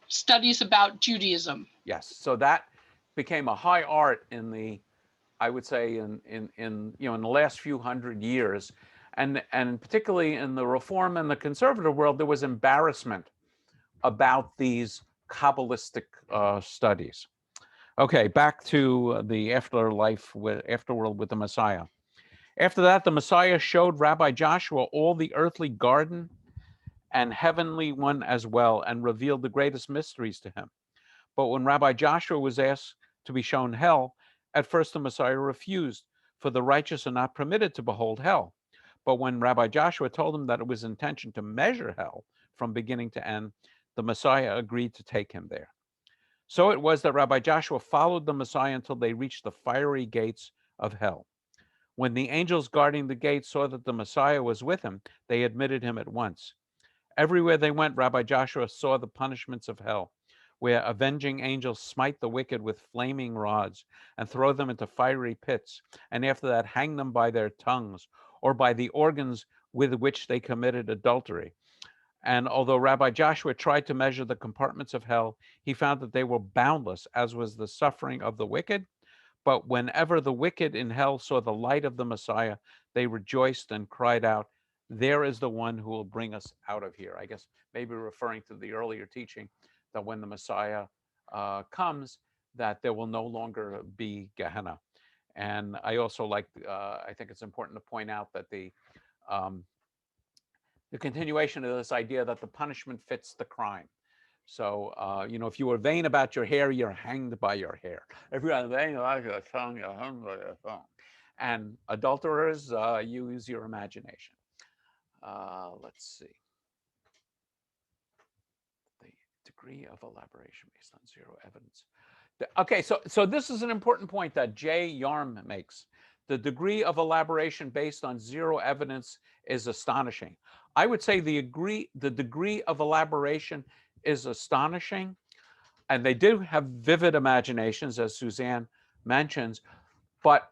[SPEAKER 2] studies about Judaism.
[SPEAKER 1] Yes. So that became a high art in the, I would say, in the last few hundred years, and particularly in the Reform and the conservative world, there was embarrassment about these Kabbalistic studies. Okay, back to the afterworld with the Messiah. After that, the Messiah showed Rabbi Joshua all the earthly garden and heavenly one as well, and revealed the greatest mysteries to him. But when Rabbi Joshua was asked to be shown hell, at first the Messiah refused, for the righteous are not permitted to behold hell. But when Rabbi Joshua told him that it was intention to measure hell from beginning to end, the Messiah agreed to take him there. So it was that Rabbi Joshua followed the Messiah until they reached the fiery gates of hell. When the angels guarding the gates saw that the Messiah was with him, they admitted him at once. Everywhere they went, Rabbi Joshua saw the punishments of hell, where avenging angels smite the wicked with flaming rods and throw them into fiery pits, and after that hang them by their tongues or by the organs with which they committed adultery. And although Rabbi Joshua tried to measure the compartments of hell, he found that they were boundless, as was the suffering of the wicked. But whenever the wicked in hell saw the light of the Messiah, they rejoiced and cried out, "There is the one who will bring us out of here." I guess maybe referring to the earlier teaching that when the Messiah comes, that there will no longer be Gehenna. And I also like, I think it's important to point out that um, the continuation of this idea that the punishment fits the crime. So, if you were vain about your hair, you're hanged by your hair. If you're vain about your tongue, you're hanged by your tongue. And adulterers, use your imagination. Let's see. The degree of elaboration based on zero evidence. Okay, so this is an important point that Jay Yarm makes. The degree of elaboration based on zero evidence is astonishing. I would say the degree of elaboration is astonishing, and they do have vivid imaginations, as Suzanne mentions, but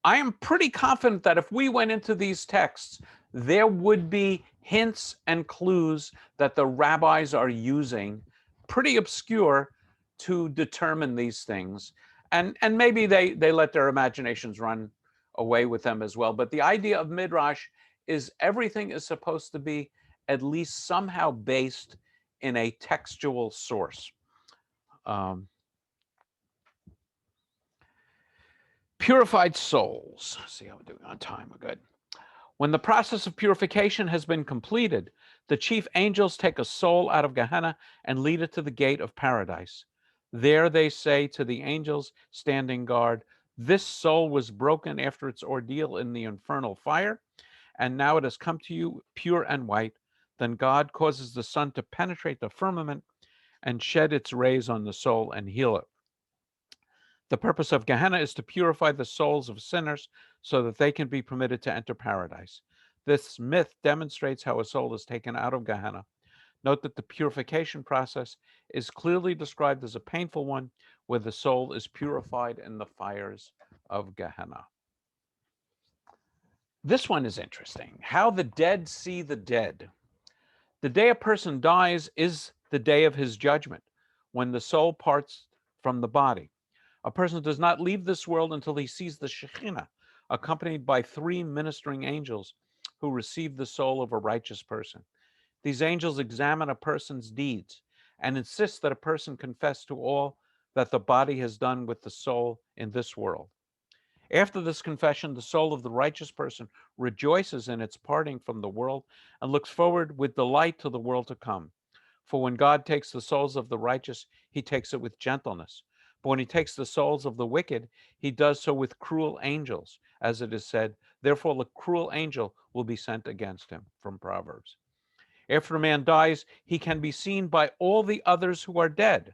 [SPEAKER 1] I am pretty confident that if we went into these texts, there would be hints and clues that the rabbis are using, pretty obscure, to determine these things. And maybe they let their imaginations run away with them as well. But the idea of Midrash is everything is supposed to be at least somehow based in a textual source. Purified souls. Let's see how we're doing on time. We're good. When the process of purification has been completed, the chief angels take a soul out of Gehenna and lead it to the gate of paradise. There they say to the angels standing guard, "This soul was broken after its ordeal in the infernal fire, and now it has come to you pure and white." Then God causes the sun to penetrate the firmament and shed its rays on the soul and heal it. The purpose of Gehenna is to purify the souls of sinners so that they can be permitted to enter paradise. This myth demonstrates how a soul is taken out of Gehenna. Note that the purification process is clearly described as a painful one, where the soul is purified in the fires of Gehenna. This one is interesting. How the dead see the dead. The day a person dies is the day of his judgment, when the soul parts from the body. A person does not leave this world until he sees the Shekhinah, accompanied by 3 ministering angels who receive the soul of a righteous person. These angels examine a person's deeds and insist that a person confess to all that the body has done with the soul in this world. After this confession, the soul of the righteous person rejoices in its parting from the world and looks forward with delight to the world to come. For when God takes the souls of the righteous, he takes it with gentleness. But when he takes the souls of the wicked, he does so with cruel angels, as it is said, "Therefore the cruel angel will be sent against him," from Proverbs. After a man dies, he can be seen by all the others who are dead.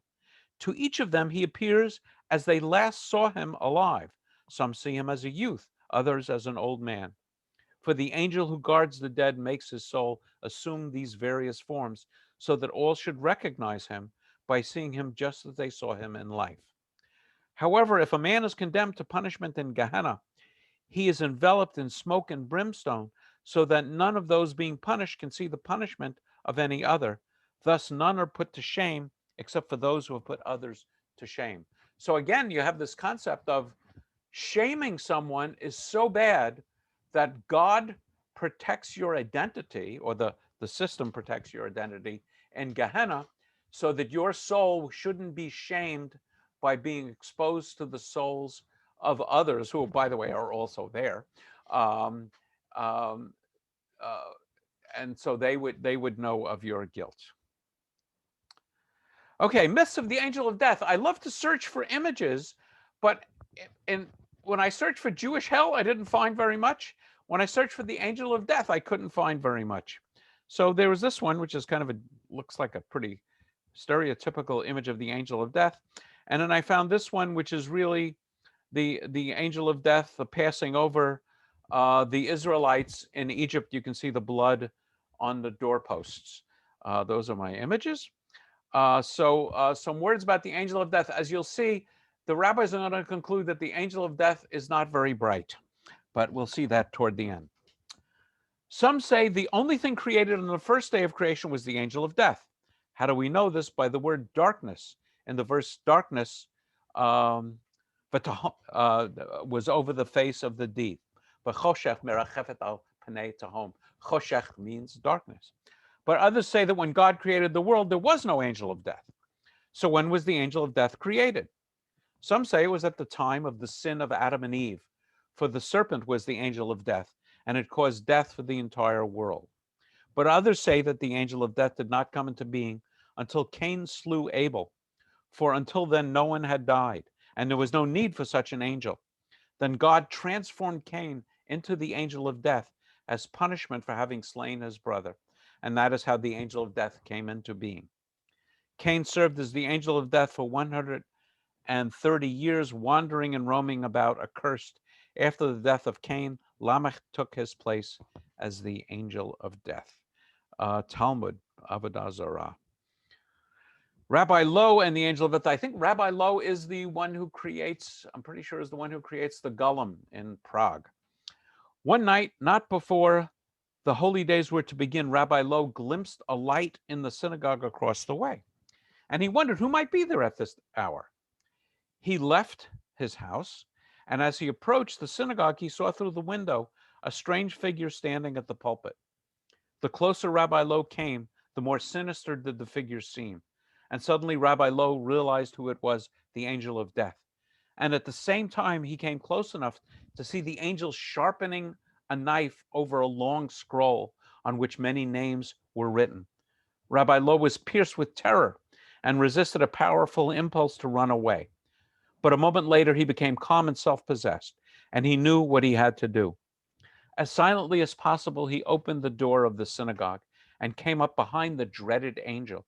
[SPEAKER 1] To each of them he appears as they last saw him alive. Some see him as a youth, others as an old man. For the angel who guards the dead makes his soul assume these various forms, so that all should recognize him by seeing him just as they saw him in life. However, if a man is condemned to punishment in Gehenna, he is enveloped in smoke and brimstone, so that none of those being punished can see the punishment of any other. Thus, none are put to shame except for those who have put others to shame. So, again, you have this concept of shaming someone is so bad that God protects your identity, or the system protects your identity in Gehenna, so that your soul shouldn't be shamed by being exposed to the souls of others who, by the way, are also there. Um, um, uh, and so they would know of your guilt. Okay, myths of the angel of death. I love to search for images, but in when I searched for Jewish hell, I didn't find very much. When I searched for the angel of death, I couldn't find very much. So there was this one, which is kind of looks like a pretty stereotypical image of the angel of death. And then I found this one, which is really the angel of death, the passing over the Israelites in Egypt. You can see the blood on the doorposts. Those are my images. So some words about the angel of death. As you'll see, the rabbis are going to conclude that the angel of death is not very bright, but we'll see that toward the end. Some say the only thing created on the first day of creation was the angel of death. How do we know this? By the word darkness. In the verse darkness was over the face of the deep. But choshech merachefet al panei tahom. Choshech means darkness. But others say that when God created the world, there was no angel of death. So when was the angel of death created? Some say it was at the time of the sin of Adam and Eve, for the serpent was the angel of death, and it caused death for the entire world. But others say that the angel of death did not come into being until Cain slew Abel, for until then no one had died, and there was no need for such an angel. Then God transformed Cain into the angel of death as punishment for having slain his brother, and that is how the angel of death came into being. Cain served as the angel of death for 130 years, wandering and roaming about accursed. After the death of Cain, Lamech took his place as the angel of death. Talmud, Avodah Zarah. Rabbi Lowe and the angel of death. I think Rabbi Lowe is the one who creates, I'm pretty sure is the one who creates the Golem in Prague. One night, not before the holy days were to begin, Rabbi Lowe glimpsed a light in the synagogue across the way, and he wondered who might be there at this hour. He left his house, and as he approached the synagogue, he saw through the window a strange figure standing at the pulpit. The closer Rabbi Lowe came, the more sinister did the figure seem, and suddenly Rabbi Lowe realized who it was, the angel of death. And at the same time, he came close enough to see the angel sharpening a knife over a long scroll on which many names were written. Rabbi Lowe was pierced with terror and resisted a powerful impulse to run away. But a moment later, he became calm and self-possessed, and he knew what he had to do. As silently as possible, he opened the door of the synagogue and came up behind the dreaded angel.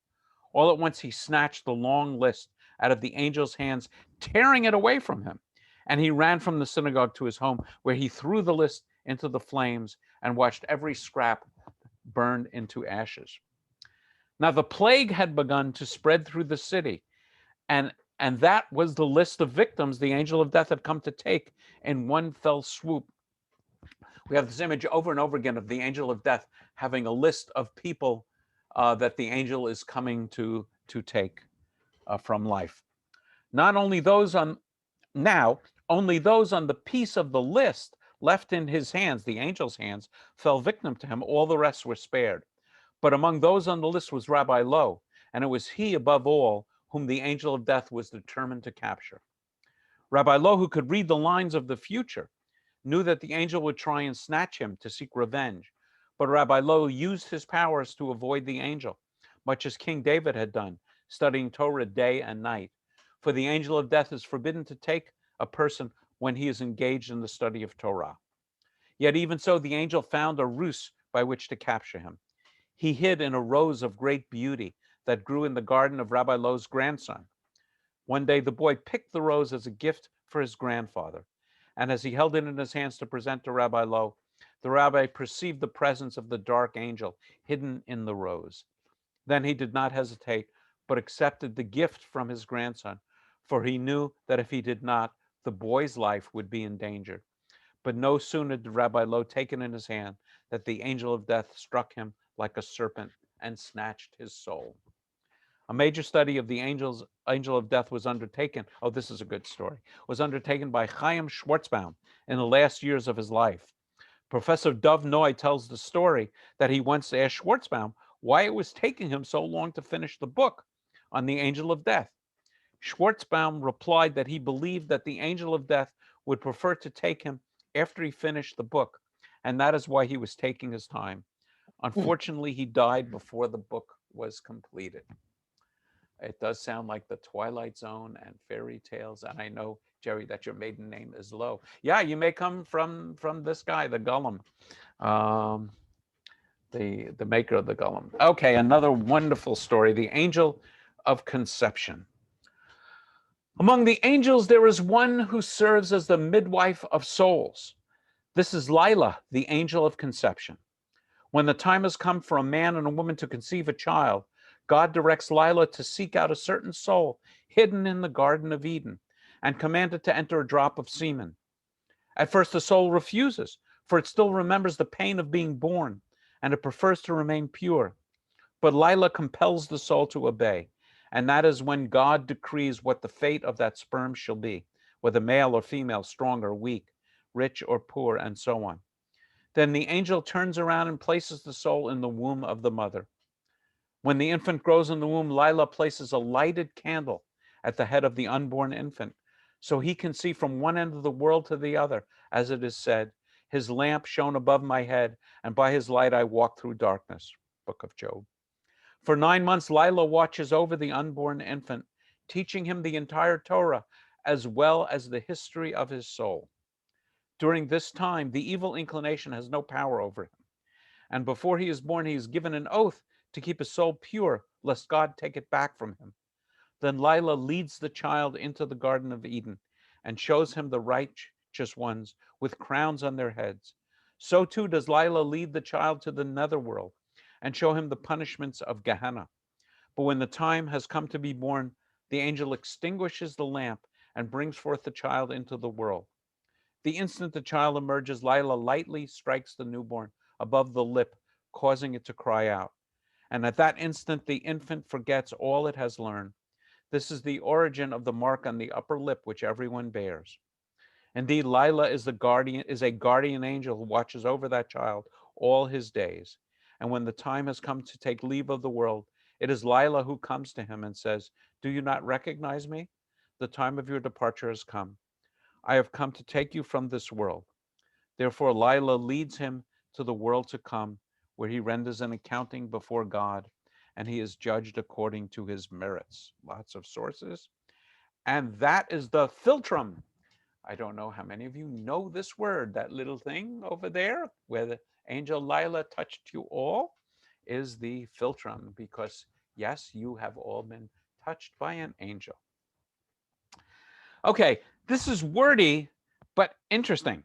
[SPEAKER 1] All at once, he snatched the long list out of the angel's hands, tearing it away from him. And he ran from the synagogue to his home, where he threw the list into the flames and watched every scrap burned into ashes. Now, the plague had begun to spread through the city, and that was the list of victims the angel of death had come to take in one fell swoop. We have this image over and over again of the angel of death having a list of people that the angel is coming to take from life. Not only those on only those on the piece of the list left in his hands, the angel's hands, fell victim to him. All the rest were spared. But among those on the list was Rabbi Lowe, and it was he above all whom the angel of death was determined to capture. Rabbi Lowe, who could read the lines of the future, knew that the angel would try and snatch him to seek revenge. But Rabbi Lowe used his powers to avoid the angel, much as King David had done, studying Torah day and night. For the angel of death is forbidden to take a person when he is engaged in the study of Torah. Yet even so, the angel found a ruse by which to capture him. He hid in a rose of great beauty that grew in the garden of Rabbi Lowe's grandson. One day, the boy picked the rose as a gift for his grandfather. And as he held it in his hands to present to Rabbi Lowe, the rabbi perceived the presence of the dark angel hidden in the rose. Then he did not hesitate, but accepted the gift from his grandson, for he knew that if he did not, the boy's life would be in danger. But no sooner did Rabbi Lowe take it in his hand that the angel of death struck him like a serpent and snatched his soul. A major study of the angel of death was undertaken. Oh, this is a good story. Was undertaken by Chaim Schwartzbaum in the last years of his life. Professor Dov Noy tells the story that he once asked Schwartzbaum why it was taking him so long to finish the book on the angel of death. Schwartzbaum replied that he believed that the angel of death would prefer to take him after he finished the book, and that is why he was taking his time. Unfortunately, he died before the book was completed. It does sound like the Twilight Zone and fairy tales. And I know, Jerry, that your maiden name is Lowe. Yeah, you may come from this guy, the Golem, um, the maker of the Golem. Okay, another wonderful story, the angel of conception. Among the angels, there is one who serves as the midwife of souls. This is Lila, the angel of conception. When the time has come for a man and a woman to conceive a child, God directs Lila to seek out a certain soul hidden in the Garden of Eden and command it to enter a drop of semen. At first, the soul refuses, for it still remembers the pain of being born, and it prefers to remain pure. But Lila compels the soul to obey, and that is when God decrees what the fate of that sperm shall be, whether male or female, strong or weak, rich or poor, and so on. Then the angel turns around and places the soul in the womb of the mother. When the infant grows in the womb, Lila places a lighted candle at the head of the unborn infant, so he can see from one end of the world to the other, as it is said, his lamp shone above my head, and by his light I walked through darkness. Book of Job. For 9 months, Lila watches over the unborn infant, teaching him the entire Torah, as well as the history of his soul. During this time, the evil inclination has no power over him. And before he is born, he is given an oath to keep his soul pure, lest God take it back from him. Then Lila leads the child into the Garden of Eden and shows him the righteous ones with crowns on their heads. So too does Lila lead the child to the netherworld and show him the punishments of Gehenna. But when the time has come to be born, the angel extinguishes the lamp and brings forth the child into the world. The instant the child emerges, Lila lightly strikes the newborn above the lip, causing it to cry out. And at that instant, the infant forgets all it has learned. This is the origin of the mark on the upper lip, which everyone bears. Indeed, Lila is a guardian angel who watches over that child all his days. And when the time has come to take leave of the world, it is Lila who comes to him and says, "Do you not recognize me? The time of your departure has come. I have come to take you from this world." Therefore, Lila leads him to the world to come, where he renders an accounting before God, and he is judged according to his merits. Lots of sources. And that is the philtrum. I don't know how many of you know this word, that little thing over there where the angel Lila touched you all is the philtrum, because yes, you have all been touched by an angel. Okay, this is wordy, but interesting.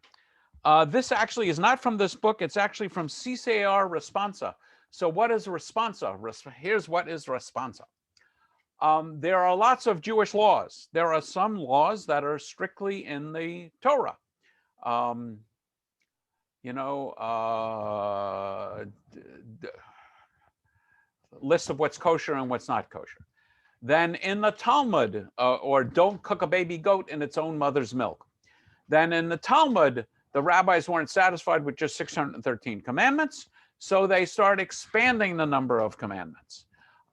[SPEAKER 1] This actually is not from this book. It's actually from CCAR Responsa. So what is responsa? Here's what is responsa. There are lots of Jewish laws. There are some laws that are strictly in the Torah. Um, you know, list of what's kosher and what's not kosher. Then in the Talmud, or don't cook a baby goat in its own mother's milk. Then in the Talmud, the rabbis weren't satisfied with just 613 commandments, so they start expanding the number of commandments.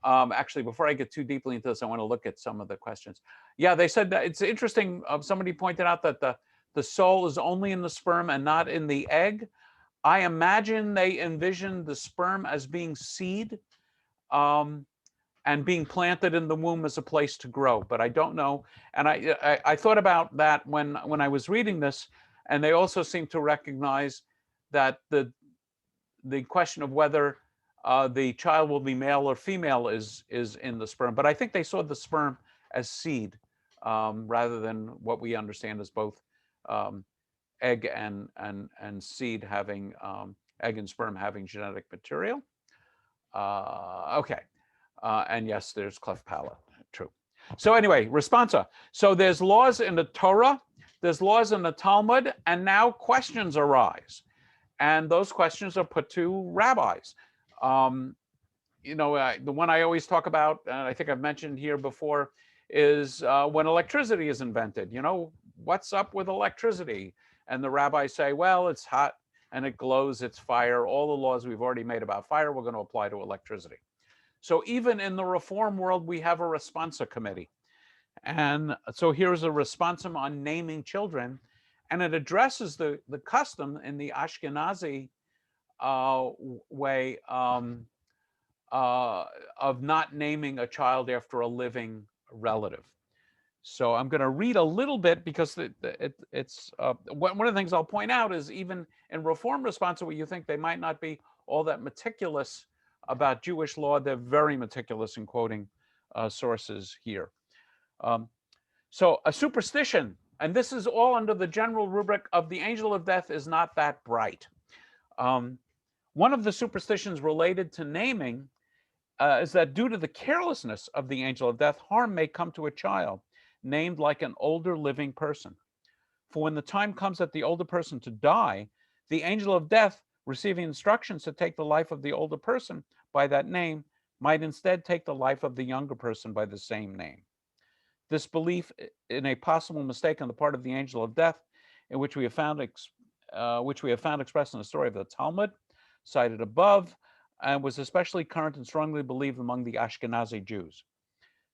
[SPEAKER 1] Actually, before I get too deeply into this, I want to look at some of the questions. Yeah, they said that it's interesting. Somebody pointed out that the soul is only in the sperm and not in the egg. I imagine they envisioned the sperm as being seed and being planted in the womb as a place to grow, but I don't know. And I thought about that when I was reading this, and they also seem to recognize that the question of whether the child will be male or female is in the sperm. But I think they saw the sperm as seed rather than what we understand as both um, egg and seed having egg and sperm having genetic material. Okay, and yes, there's cleft palate. True. So anyway, responsa. So there's laws in the Torah, there's laws in the Talmud, and now questions arise, and those questions are put to rabbis. Um, the one I always talk about, and I think I've mentioned here before, is when electricity is invented. What's up with electricity? And the rabbis say, well, it's hot and it glows, it's fire. All the laws we've already made about fire, we're going to apply to electricity. So even in the reform world, we have a responsa committee. And so here's a responsum on naming children, and it addresses the custom in the Ashkenazi way of not naming a child after a living relative. So I'm going to read a little bit because it's one of the things I'll point out is even in reform responsa, where you think they might not be all that meticulous about Jewish law, they're very meticulous in quoting sources here. So a superstition, and this is all under the general rubric of the angel of death is not that bright. One of the superstitions related to naming is that due to the carelessness of the angel of death, harm may come to a child named like an older living person. For when the time comes that the older person to die, the angel of death, receiving instructions to take the life of the older person by that name, might instead take the life of the younger person by the same name. This belief in a possible mistake on the part of the angel of death, in which we have found expressed in the story of the Talmud, cited above, and was especially current and strongly believed among the Ashkenazi Jews.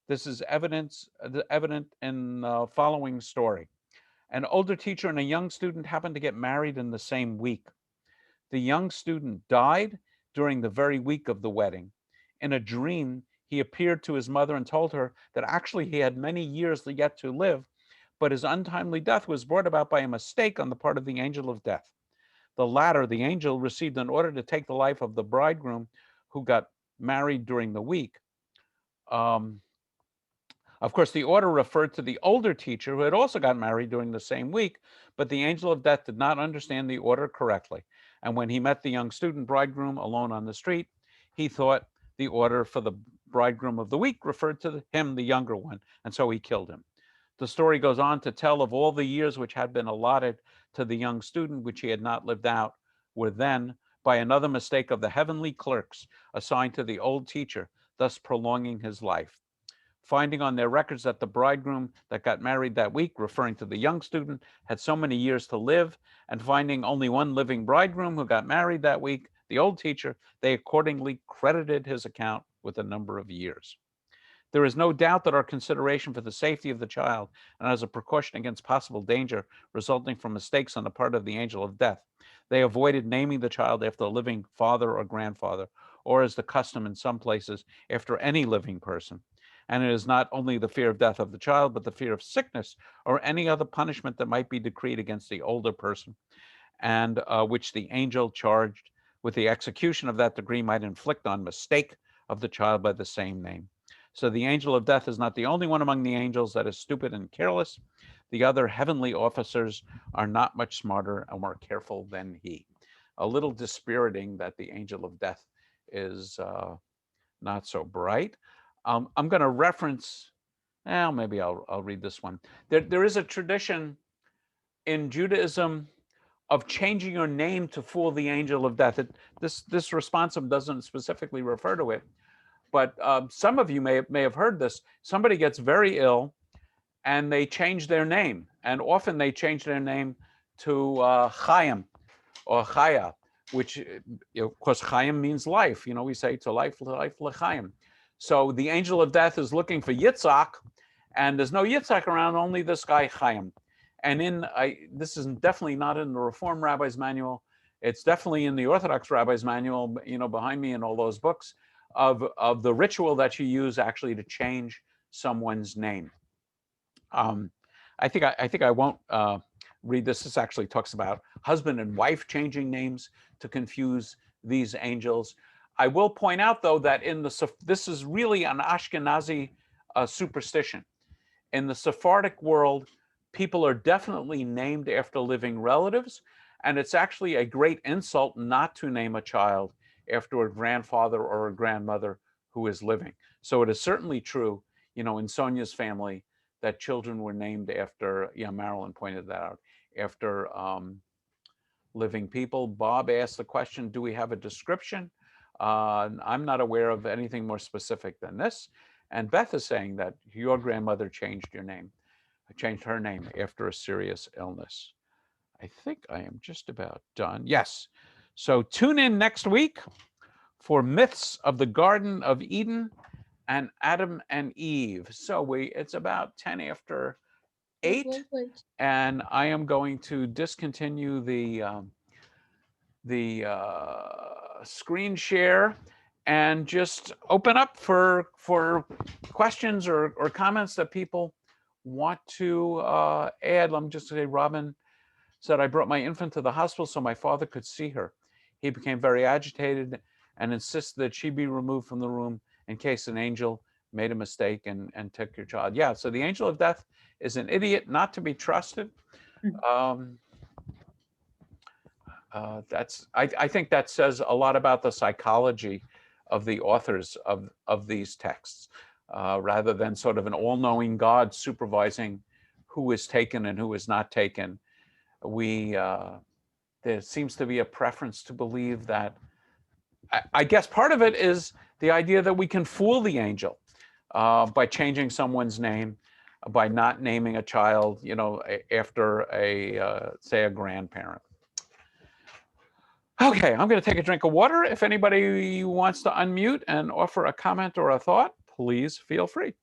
[SPEAKER 1] This is evident in the following story. An older teacher and a young student happened to get married in the same week. The young student died during the very week of the wedding. In a dream, he appeared to his mother and told her that actually he had many years yet to live, but his untimely death was brought about by a mistake on the part of the angel of death. The latter, the angel, received an order to take the life of the bridegroom who got married during the week. Of course, the order referred to the older teacher who had also got married during the same week, but the angel of death did not understand the order correctly. And when he met the young student bridegroom alone on the street, he thought the order for the bridegroom of the week referred to him, the younger one, and so he killed him. The story goes on to tell of all the years which had been allotted to the young student, which he had not lived out, were then, by another mistake of the heavenly clerks, assigned to the old teacher, thus prolonging his life. Finding on their records that the bridegroom that got married that week, referring to the young student, had so many years to live, and finding only one living bridegroom who got married that week, the old teacher, they accordingly credited his account with a number of years. There is no doubt that our consideration for the safety of the child and as a precaution against possible danger resulting from mistakes on the part of the angel of death, they avoided naming the child after a living father or grandfather, or as the custom in some places, after any living person. And it is not only the fear of death of the child, but the fear of sickness or any other punishment that might be decreed against the older person, and which the angel charged with the execution of that decree might inflict on mistake of the child by the same name. So the angel of death is not the only one among the angels that is stupid and careless. The other heavenly officers are not much smarter and more careful than he. A little dispiriting that the angel of death is not so bright. I'm going to reference, maybe I'll read this one. There is a tradition in Judaism of changing your name to fool the angel of death. This responsum doesn't specifically refer to it, but some of you may have heard this. Somebody gets very ill, and they change their name, and often they change their name to Chaim or Chaya, which, of course, Chaim means life. We say to life l'chaim. So the angel of death is looking for Yitzhak, and there's no Yitzhak around, only this guy Chaim. And this is definitely not in the Reform Rabbi's Manual. It's definitely in the Orthodox Rabbi's Manual, behind me in all those books, of the ritual that you use actually to change someone's name. I think I won't read this. This actually talks about husband and wife changing names to confuse these angels. I will point out, though, that this is really an Ashkenazi superstition. In the Sephardic world, people are definitely named after living relatives, and it's actually a great insult not to name a child after a grandfather or a grandmother who is living. So it is certainly true, in Sonia's family, that children were named after, Marilyn pointed that out, after living people. Bob asked the question, do we have a description? I'm not aware of anything more specific than this. And Beth is saying that your grandmother changed her name after a serious illness. I think I am just about done. Yes. So tune in next week for Myths of the Garden of Eden and Adam and Eve. So it's about 10 after 8, and I am going to discontinue the screen share and just open up for questions or comments that people want to add. Let me just say, Robin said, I brought my infant to the hospital so my father could see her. He became very agitated and insisted that she be removed from the room in case an angel made a mistake and took your child. Yeah, so the angel of death is an idiot, not to be trusted. I think that says a lot about the psychology of the authors of these texts, rather than sort of an all-knowing God supervising who is taken and who is not taken. There seems to be a preference to believe that, I guess part of it is the idea that we can fool the angel by changing someone's name, by not naming a child, after say a grandparent. Okay, I'm going to take a drink of water. If anybody wants to unmute and offer a comment or a thought, please feel free.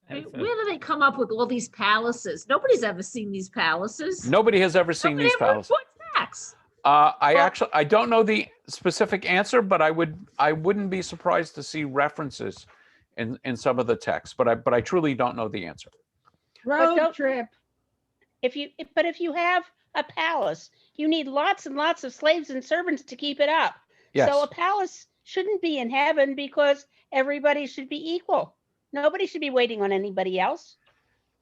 [SPEAKER 3] Where do they come up with all these palaces? Nobody's ever seen these palaces.
[SPEAKER 1] Nobody has ever seen these palaces. I don't know the specific answer, but I wouldn't be surprised to see references in some of the texts, but I truly don't know the answer.
[SPEAKER 4] Road trip. If you have a palace, you need lots and lots of slaves and servants to keep it up.
[SPEAKER 1] Yes.
[SPEAKER 4] So a palace shouldn't be in heaven because everybody should be equal. Nobody should be waiting on anybody else.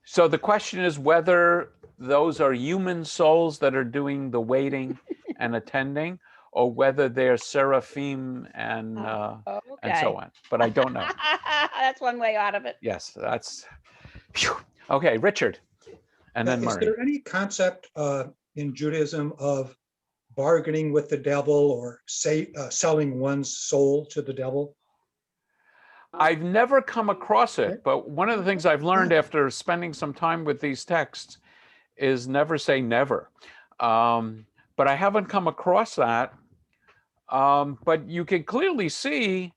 [SPEAKER 1] So the question is whether those are human souls that are doing the waiting and attending, or whether they're seraphim and so on. But I don't know.
[SPEAKER 4] That's one way out of it.
[SPEAKER 1] Yes, that's phew. Okay, Richard, and then Murray.
[SPEAKER 5] Is there any concept in Judaism of bargaining with the devil or selling one's soul to the devil?
[SPEAKER 1] I've never come across it, but one of the things I've learned after spending some time with these texts is never say never. But I haven't come across that. But you can clearly see,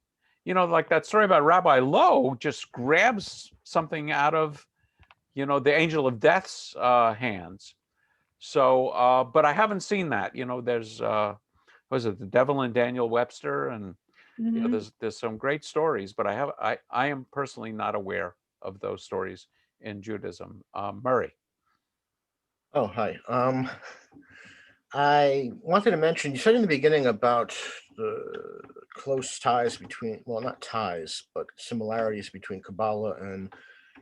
[SPEAKER 1] like that story about Rabbi Lowe just grabs something out of, the angel of death's hands. So, but I haven't seen that. There's, was it the devil and Daniel Webster, and there's some great stories, but I am personally not aware of those stories in Judaism. Murray.
[SPEAKER 6] Oh, hi. I wanted to mention, you said in the beginning about the close ties between, well, not ties, but similarities between Kabbalah and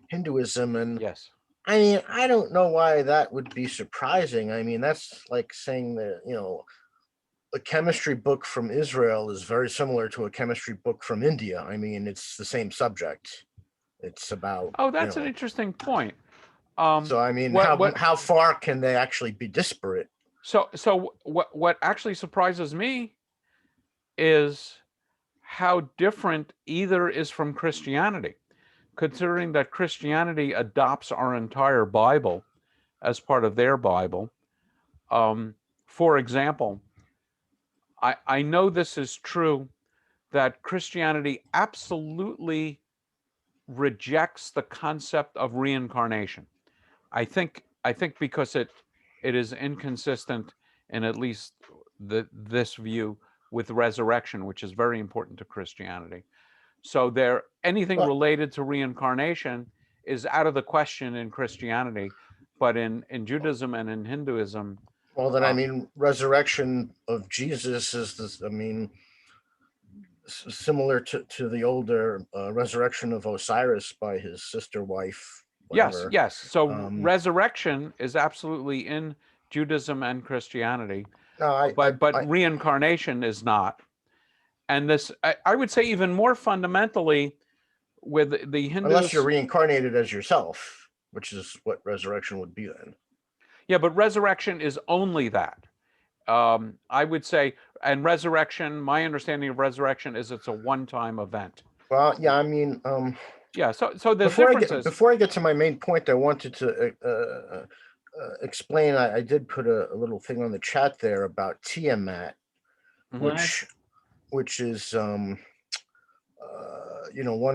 [SPEAKER 6] Hinduism. And
[SPEAKER 1] yes,
[SPEAKER 6] I mean, I don't know why that would be surprising. I mean, that's like saying that, a chemistry book from Israel is very similar to a chemistry book from India. I mean, it's the same subject. It's about.
[SPEAKER 1] Oh, that's an interesting point.
[SPEAKER 6] So I mean, how far can they actually be disparate?
[SPEAKER 1] So what actually surprises me is how different either is from Christianity, considering that Christianity adopts our entire Bible as part of their Bible. For example, I know this is true, that Christianity absolutely rejects the concept of reincarnation. I think because it is inconsistent in at least this view with resurrection, which is very important to Christianity. So anything related to reincarnation is out of the question in Christianity, but in Judaism and in Hinduism.
[SPEAKER 6] Well, then I mean, resurrection of Jesus is this. I mean, similar to the older resurrection of Osiris by his sister wife.
[SPEAKER 1] Yes,
[SPEAKER 6] Whatever.
[SPEAKER 1] yes. So
[SPEAKER 6] resurrection
[SPEAKER 1] is absolutely in Judaism and Christianity,
[SPEAKER 6] No,
[SPEAKER 1] but reincarnation is not. And this, I would say, even more fundamentally, with the
[SPEAKER 6] unless you're
[SPEAKER 1] Hindus.
[SPEAKER 6] reincarnated as yourself, which is what resurrection would be then.
[SPEAKER 1] Yeah, but resurrection is only that. I would say, and resurrection, my understanding of resurrection is it's a one-time event.
[SPEAKER 6] Well, yeah, I mean,
[SPEAKER 1] Yeah, so there's
[SPEAKER 6] before
[SPEAKER 1] differences.
[SPEAKER 6] before I get to my main point, I wanted to explain. I did put a little thing on the chat there about Tiamat,
[SPEAKER 1] Mhm.
[SPEAKER 6] which is one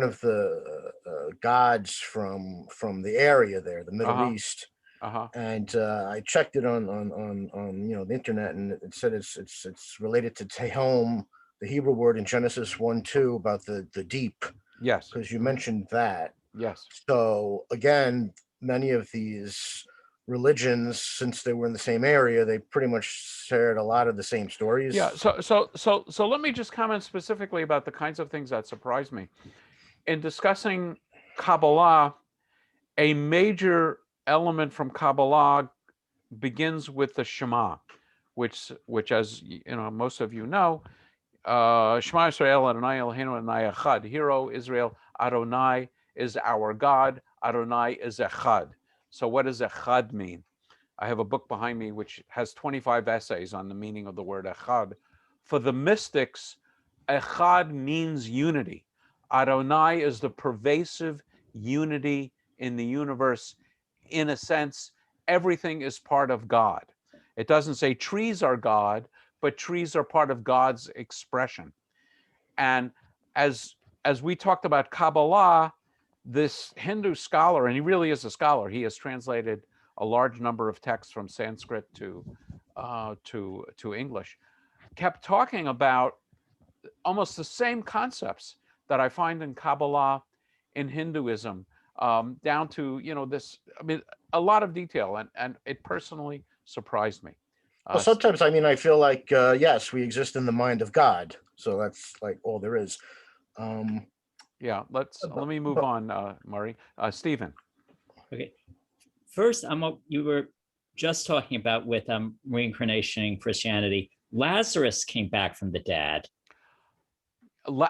[SPEAKER 6] of the gods from the area there, the Middle
[SPEAKER 1] Uh-huh.
[SPEAKER 6] East.
[SPEAKER 1] Uh-huh.
[SPEAKER 6] And I checked it on the internet, and it said it's related to Tehom, the Hebrew word in Genesis 1:2 about the deep,
[SPEAKER 1] Yes.
[SPEAKER 6] because you mentioned that.
[SPEAKER 1] Yes.
[SPEAKER 6] So again, many of these religions, since they were in the same area, they pretty much shared a lot of the same stories.
[SPEAKER 1] Yeah. So let me just comment specifically about the kinds of things that surprised me. In discussing Kabbalah, a major element from Kabbalah begins with the Shema, which as most of you know, Shema Yisrael Adonai Eloheinu Adonai Echad. Hero Israel, Adonai is our God. Adonai is Echad. So what does Echad mean? I have a book behind me which has 25 essays on the meaning of the word Echad. For the mystics, Echad means unity. Adonai is the pervasive unity in the universe. In a sense, everything is part of God. It doesn't say trees are God, but trees are part of God's expression. And as we talked about Kabbalah, this Hindu scholar, and he really is a scholar, he has translated a large number of texts from Sanskrit to English, kept talking about almost the same concepts that I find in Kabbalah, in Hinduism, down to this. I mean, a lot of detail, and it personally surprised me.
[SPEAKER 6] Well, sometimes, I mean, I feel like yes, we exist in the mind of God, so that's like all there is.
[SPEAKER 1] Yeah, let me move on, Murray. Stephen.
[SPEAKER 7] Okay. First, you were just talking about with reincarnation in Christianity. Lazarus came back from the dead.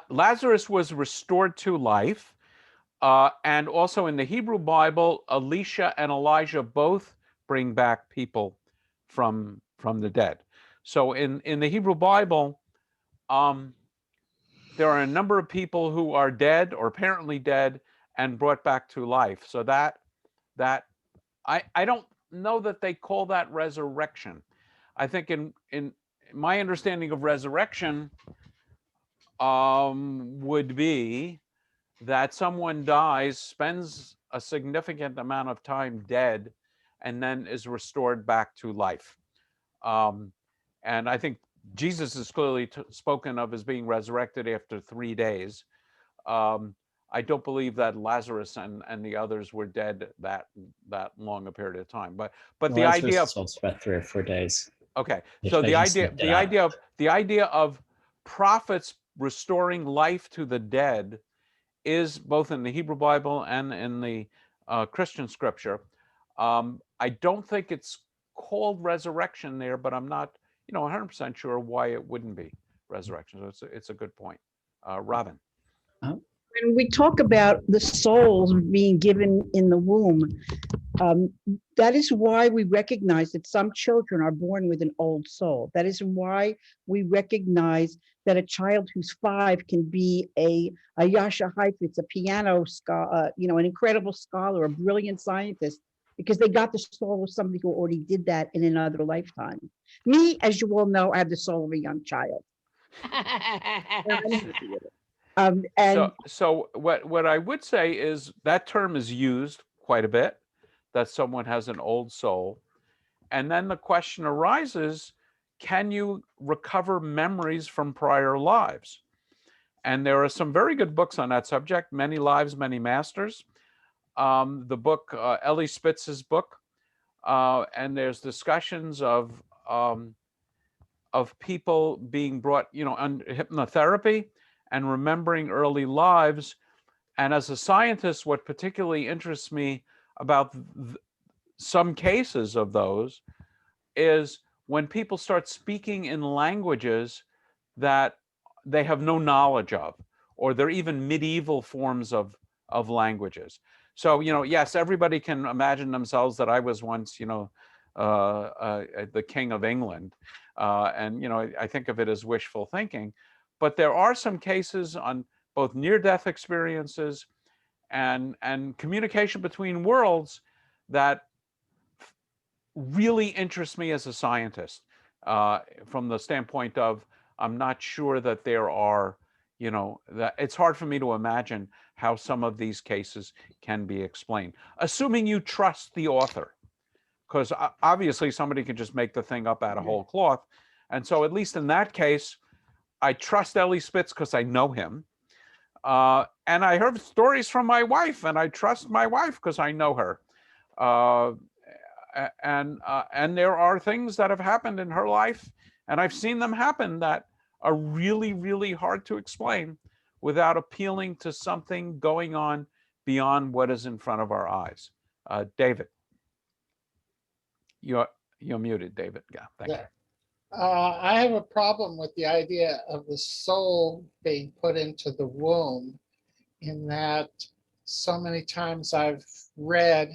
[SPEAKER 1] Lazarus was restored to life, and also in the Hebrew Bible, Elisha and Elijah both bring back people from the dead. So in the Hebrew Bible, there are a number of people who are dead or apparently dead and brought back to life. So that I don't know that they call that resurrection. I think in my understanding of resurrection would be that someone dies, spends a significant amount of time dead, and then is restored back to life. And I think Jesus is clearly spoken of as being resurrected after 3 days. I don't believe that Lazarus and the others were dead that long a period of time. But the
[SPEAKER 7] Lazarus
[SPEAKER 1] idea of
[SPEAKER 7] is also about 3 or 4 days.
[SPEAKER 1] okay, so the idea of prophets restoring life to the dead is both in the Hebrew Bible and in the Christian scripture. I don't think it's called resurrection there, but I'm not 100% sure why it wouldn't be resurrection. So it's a good point. Robin.
[SPEAKER 4] When we talk about the souls being given in the womb, that is why we recognize that some children are born with an old soul. That is why we recognize that a child who's 5 can be a Yasha Heifetz, a piano scholar, an incredible scholar, a brilliant scientist, because they got the soul of somebody who already did that in another lifetime. Me, as you all know, I have the soul of a young child.
[SPEAKER 1] So what I would say is that term is used quite a bit, that someone has an old soul. And then the question arises, can you recover memories from prior lives? And there are some very good books on that subject, Many Lives, Many Masters. The book, Ellie Spitz's book, and there's discussions of people being brought, on hypnotherapy, and remembering early lives. And as a scientist, what particularly interests me about some cases of those is when people start speaking in languages that they have no knowledge of, or they're even medieval forms of languages. So, yes, everybody can imagine themselves that I was once, the king of England. And, I think of it as wishful thinking. But there are some cases on both near-death experiences and communication between worlds that really interest me as a scientist, from the standpoint of I'm not sure that there are, that it's hard for me to imagine how some of these cases can be explained, assuming you trust the author, because obviously somebody can just make the thing up out of whole cloth. And so at least in that case, I trust Ellie Spitz because I know him. And I heard stories from my wife, and I trust my wife because I know her. And there are things that have happened in her life, and I've seen them happen, that are really, really hard to explain without appealing to something going on beyond what is in front of our eyes. David, you're muted, David. Yeah, thank you.
[SPEAKER 8] I have a problem with the idea of the soul being put into the womb, in that so many times I've read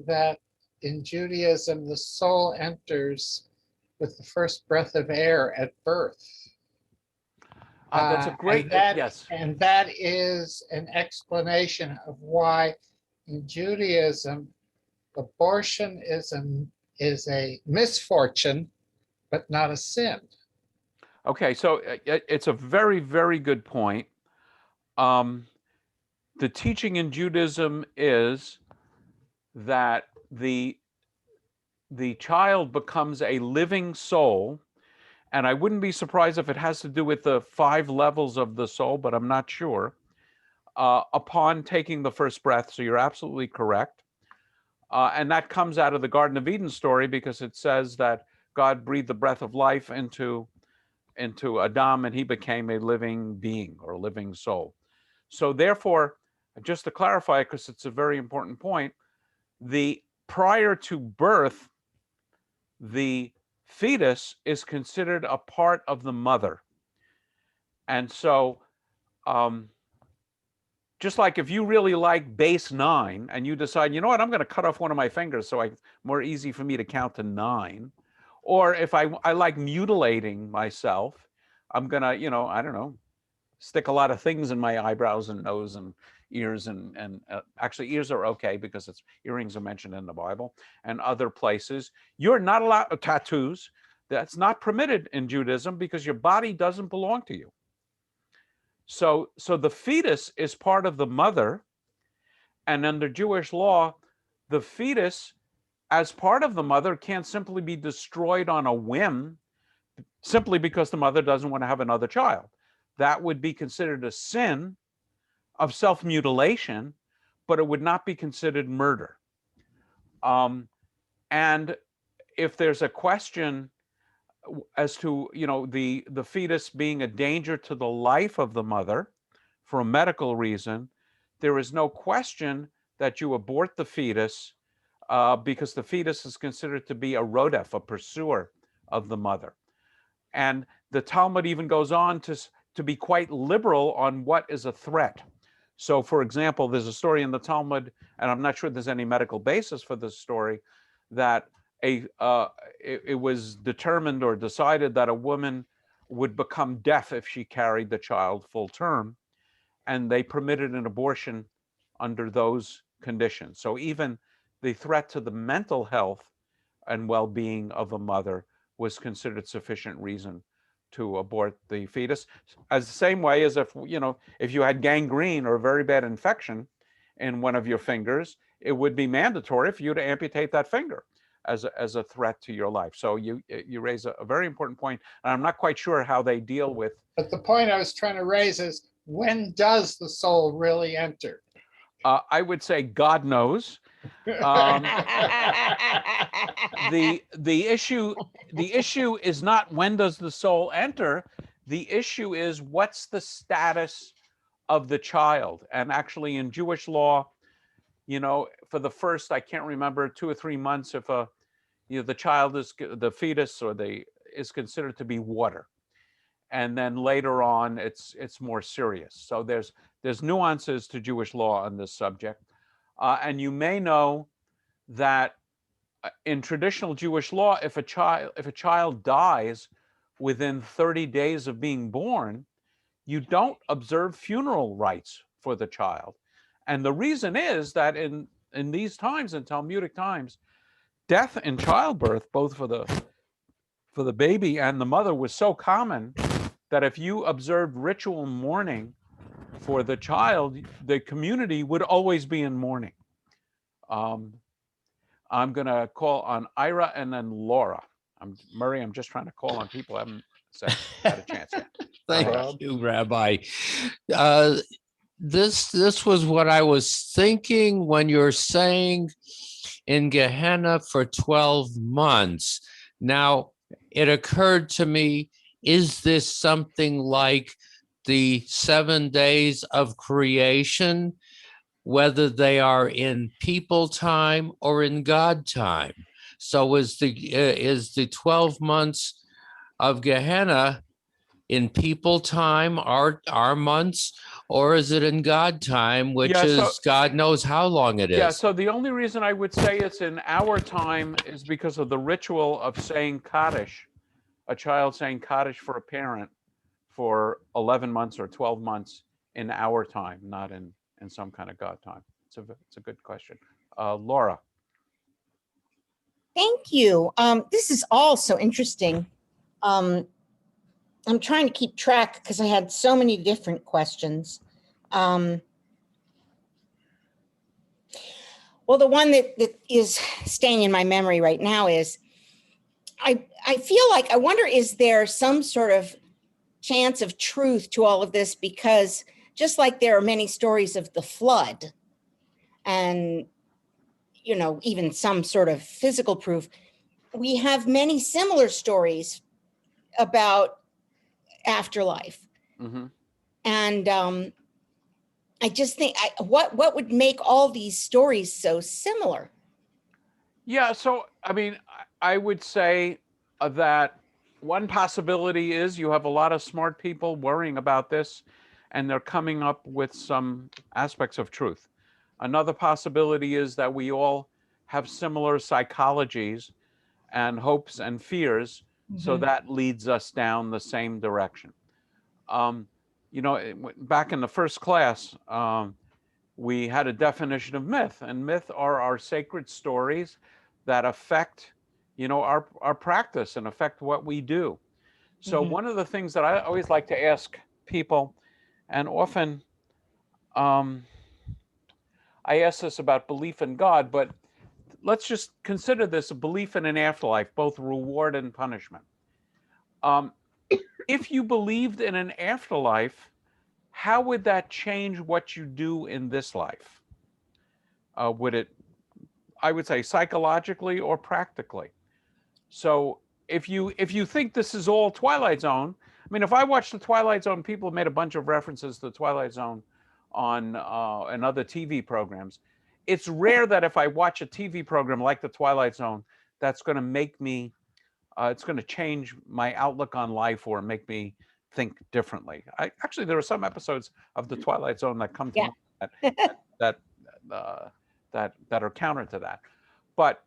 [SPEAKER 8] that in Judaism, the soul enters with the first breath of air at birth.
[SPEAKER 1] That's a great, yes.
[SPEAKER 8] And that is an explanation of why in Judaism, abortion is a misfortune, but not a sin.
[SPEAKER 1] Okay, so it's a very, very good point. The teaching in Judaism is that the child becomes a living soul, and I wouldn't be surprised if it has to do with the 5 levels of the soul, but I'm not sure, upon taking the first breath. So you're absolutely correct. And that comes out of the Garden of Eden story, because it says that God breathed the breath of life into Adam, and he became a living being or a living soul. So therefore, just to clarify, because it's a very important point, prior to birth, the fetus is considered a part of the mother. And so, just like if you really like base 9 and you decide, you know what, I'm going to cut off one of my fingers so it's more easy for me to count to 9. Or if I like mutilating myself, I'm going to, I don't know, stick a lot of things in my eyebrows and nose and ears, and actually ears are okay because earrings are mentioned in the Bible and other places. You're not allowed tattoos. That's not permitted in Judaism because your body doesn't belong to you. So the fetus is part of the mother, and under Jewish law, the fetus as part of the mother can't simply be destroyed on a whim simply because the mother doesn't want to have another child. That would be considered a sin of self-mutilation, but it would not be considered murder. And if there's a question as to the fetus being a danger to the life of the mother for a medical reason, there is no question that you abort the fetus, because the fetus is considered to be a rodef, a pursuer of the mother. And the Talmud even goes on to be quite liberal on what is a threat. So, for example, there's a story in the Talmud, and I'm not sure there's any medical basis for this story, that it was determined or decided that a woman would become deaf if she carried the child full term, and they permitted an abortion under those conditions. So even the threat to the mental health and well-being of a mother was considered sufficient reason to abort the fetus. As the same way as if you had gangrene or a very bad infection in one of your fingers, it would be mandatory for you to amputate that finger as a threat to your life. So you raise a very important point, and I'm not quite sure how they deal with.
[SPEAKER 8] But the point I was trying to raise is, when does the soul really enter?
[SPEAKER 1] I would say God knows. The issue is not when does the soul enter. The issue is, what's the status of the child? And actually in Jewish law, you know, for the first, I can't remember, 2 or 3 months, if the child is, the fetus or is considered to be water. And then later on, it's more serious. So there's nuances to Jewish law on this subject. And you may know that in traditional Jewish law, if a child dies within 30 days of being born, you don't observe funeral rites for the child. And the reason is that in these times, in Talmudic times, death in childbirth, both for the baby and the mother, was so common that if you observed ritual mourning for the child, the community would always be in mourning. I'm going to call on Ira and then Laura. Murray, I'm just trying to call on people I haven't had a chance yet.
[SPEAKER 9] Thank you, Rabbi. This was what I was thinking when you're saying in Gehenna for 12 months. Now, it occurred to me, is this something like the 7 days of creation, whether they are in people time or in God time? So is the 12 months of Gehenna in people time, our months, or is it in God time, which is God knows how long it is?
[SPEAKER 1] Yeah, so the only reason I would say it's in our time is because of the ritual of saying Kaddish, a child saying Kaddish for a parent for 11 months or 12 months in our time, not in some kind of God time. It's a good question. Laura.
[SPEAKER 10] Thank you. This is all so interesting. I'm trying to keep track because I had so many different questions. Well, the one that is staying in my memory right now is, I feel like, I wonder, is there some sort of chance of truth to all of this? Because just like there are many stories of the flood and, you know, even some sort of physical proof, we have many similar stories about afterlife.
[SPEAKER 1] Mm-hmm.
[SPEAKER 10] And I just think, what would make all these stories so similar?
[SPEAKER 1] Yeah, so I mean, I would say that one possibility is you have a lot of smart people worrying about this, and they're coming up with some aspects of truth. Another possibility is that we all have similar psychologies and hopes and fears, so that leads us down the same direction. You know, back in the first class, we had a definition of myth, and myth are our sacred stories that affect, you know, our practice and affect what we do. So one of the things that I always like to ask people, and often I ask this about belief in God, but let's just consider this a belief in an afterlife, both reward and punishment. If you believed in an afterlife, how would that change what you do in this life? Would it, I would say, psychologically or practically? So if you think this is all Twilight Zone, I mean, if I watched the Twilight Zone, people made a bunch of references to the Twilight Zone on and other TV programs. It's rare that if I watch a TV program like the Twilight Zone, that's going to make me, it's going to change my outlook on life or make me think differently. Actually, there are some episodes of the Twilight Zone that come to mind that are counter to that. But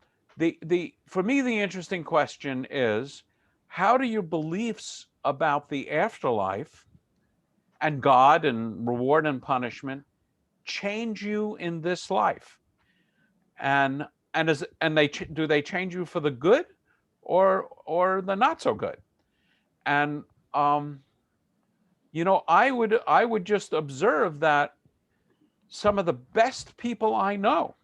[SPEAKER 1] for me, the interesting question is, how do your beliefs about the afterlife and God and reward and punishment change you in this life? And do they change you for the good or the not so good? And you know, I would just observe that some of the best people I know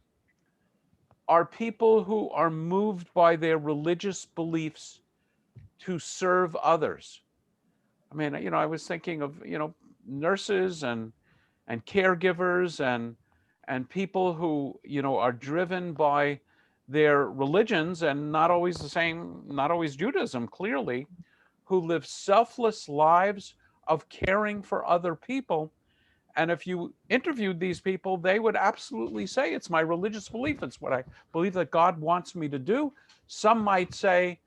[SPEAKER 1] are people who are moved by their religious beliefs to serve others. I mean, you know, I was thinking of, you know, nurses and caregivers and people who, you know, are driven by their religions, and not always the same, not always Judaism, clearly, who live selfless lives of caring for other people. And if you interviewed these people, they would absolutely say, it's my religious belief. It's what I believe that God wants me to do. Some might say,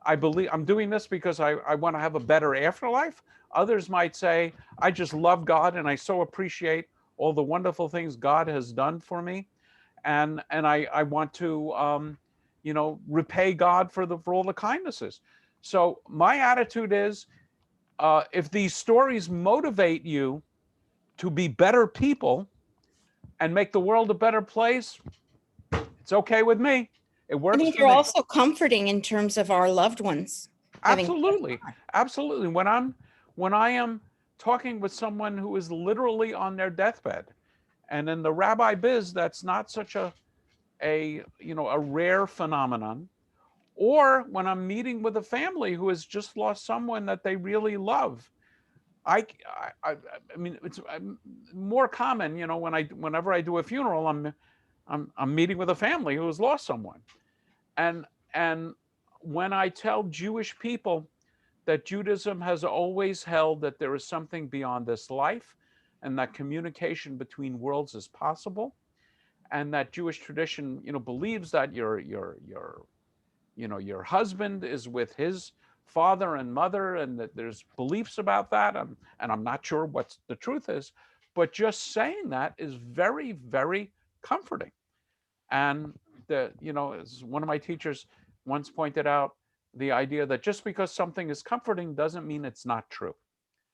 [SPEAKER 1] I believe I'm doing this because I want to have a better afterlife. Others might say, I just love God and I so appreciate all the wonderful things God has done for me. And I want to, repay God for all the kindnesses. So my attitude is, if these stories motivate you to be better people and make the world a better place, it's okay with me. It
[SPEAKER 10] I
[SPEAKER 1] works
[SPEAKER 10] think
[SPEAKER 1] for
[SPEAKER 10] they're
[SPEAKER 1] me.
[SPEAKER 10] also comforting in terms of our loved ones.
[SPEAKER 1] Absolutely. Absolutely. When I am talking with someone who is literally on their deathbed, and in the rabbi biz, that's not such a rare phenomenon. Or when I'm meeting with a family who has just lost someone that they really love, I mean, it's more common, whenever I do a funeral, I'm meeting with a family who has lost someone, and when I tell Jewish people that Judaism has always held that there is something beyond this life, and that communication between worlds is possible, and that Jewish tradition, believes that your husband is with his father and mother, and that there's beliefs about that, and I'm not sure what the truth is, but just saying that is very, very comforting. And as one of my teachers once pointed out, the idea that just because something is comforting doesn't mean it's not true.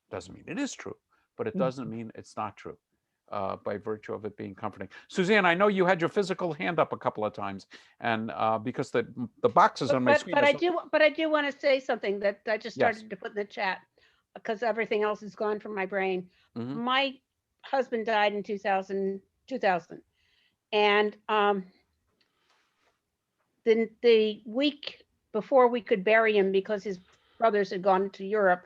[SPEAKER 1] Doesn't mean it is true, but it doesn't mean it's not true. By virtue of it being comforting. Suzanne, I know you had your physical hand up a couple of times, and because the boxes on my screen.
[SPEAKER 11] But I do want to say something that I just
[SPEAKER 1] Yes.
[SPEAKER 11] started to put in the chat, because everything else is gone from my brain.
[SPEAKER 1] Mhm.
[SPEAKER 11] My husband died in 2000, and the week before we could bury him, because his brothers had gone to Europe,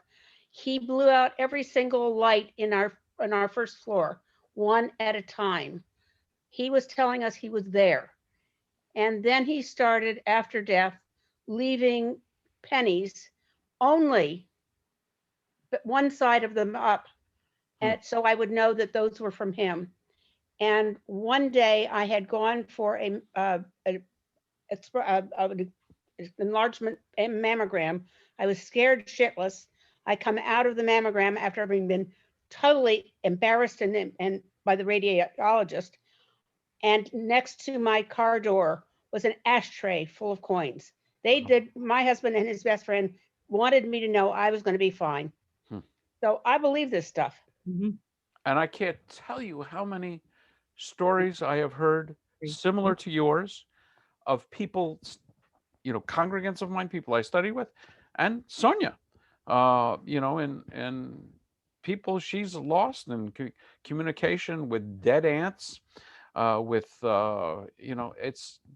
[SPEAKER 11] he blew out every single light in our first floor, one at a time. He was telling us he was there. And then he started, after death, leaving pennies, only one side of them up. And so I would know that those were from him. And one day I had gone for an enlargement mammogram. I was scared shitless. I come out of the mammogram after having been totally embarrassed and by the radiologist. And next to my car door was an ashtray full of coins. My husband and his best friend wanted me to know I was going to be fine. So I believe this stuff.
[SPEAKER 1] And I can't tell you how many stories I have heard similar to yours of people, congregants of mine, people I study with, and Sonia, and people she's lost in communication with dead aunts,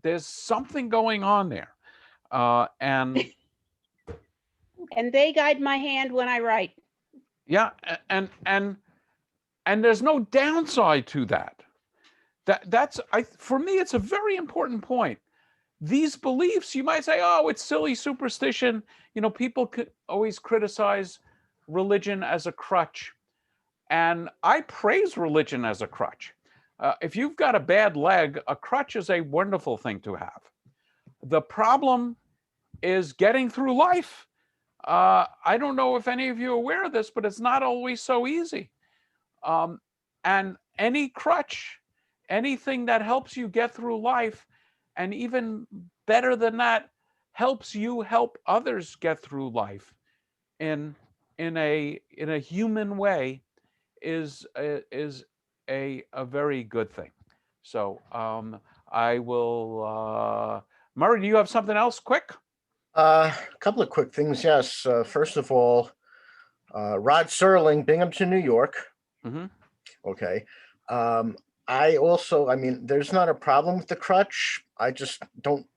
[SPEAKER 1] there's something going on there. And
[SPEAKER 11] they guide my hand when I write.
[SPEAKER 1] Yeah, and there's no downside to that. For me, it's a very important point. These beliefs, you might say, oh, it's silly superstition. People could always criticize religion as a crutch. And I praise religion as a crutch. If you've got a bad leg, a crutch is a wonderful thing to have. The problem is getting through life. I don't know if any of you are aware of this, but it's not always so easy. And any crutch, anything that helps you get through life, and even better than that, helps you help others get through life in a human way, is a very good thing. So I will. Murray, do you have something else quick?
[SPEAKER 6] A couple of quick things. Yes. First of all, Rod Serling, Binghamton, New York. Okay. I mean, there's not a problem with the crutch. I just don't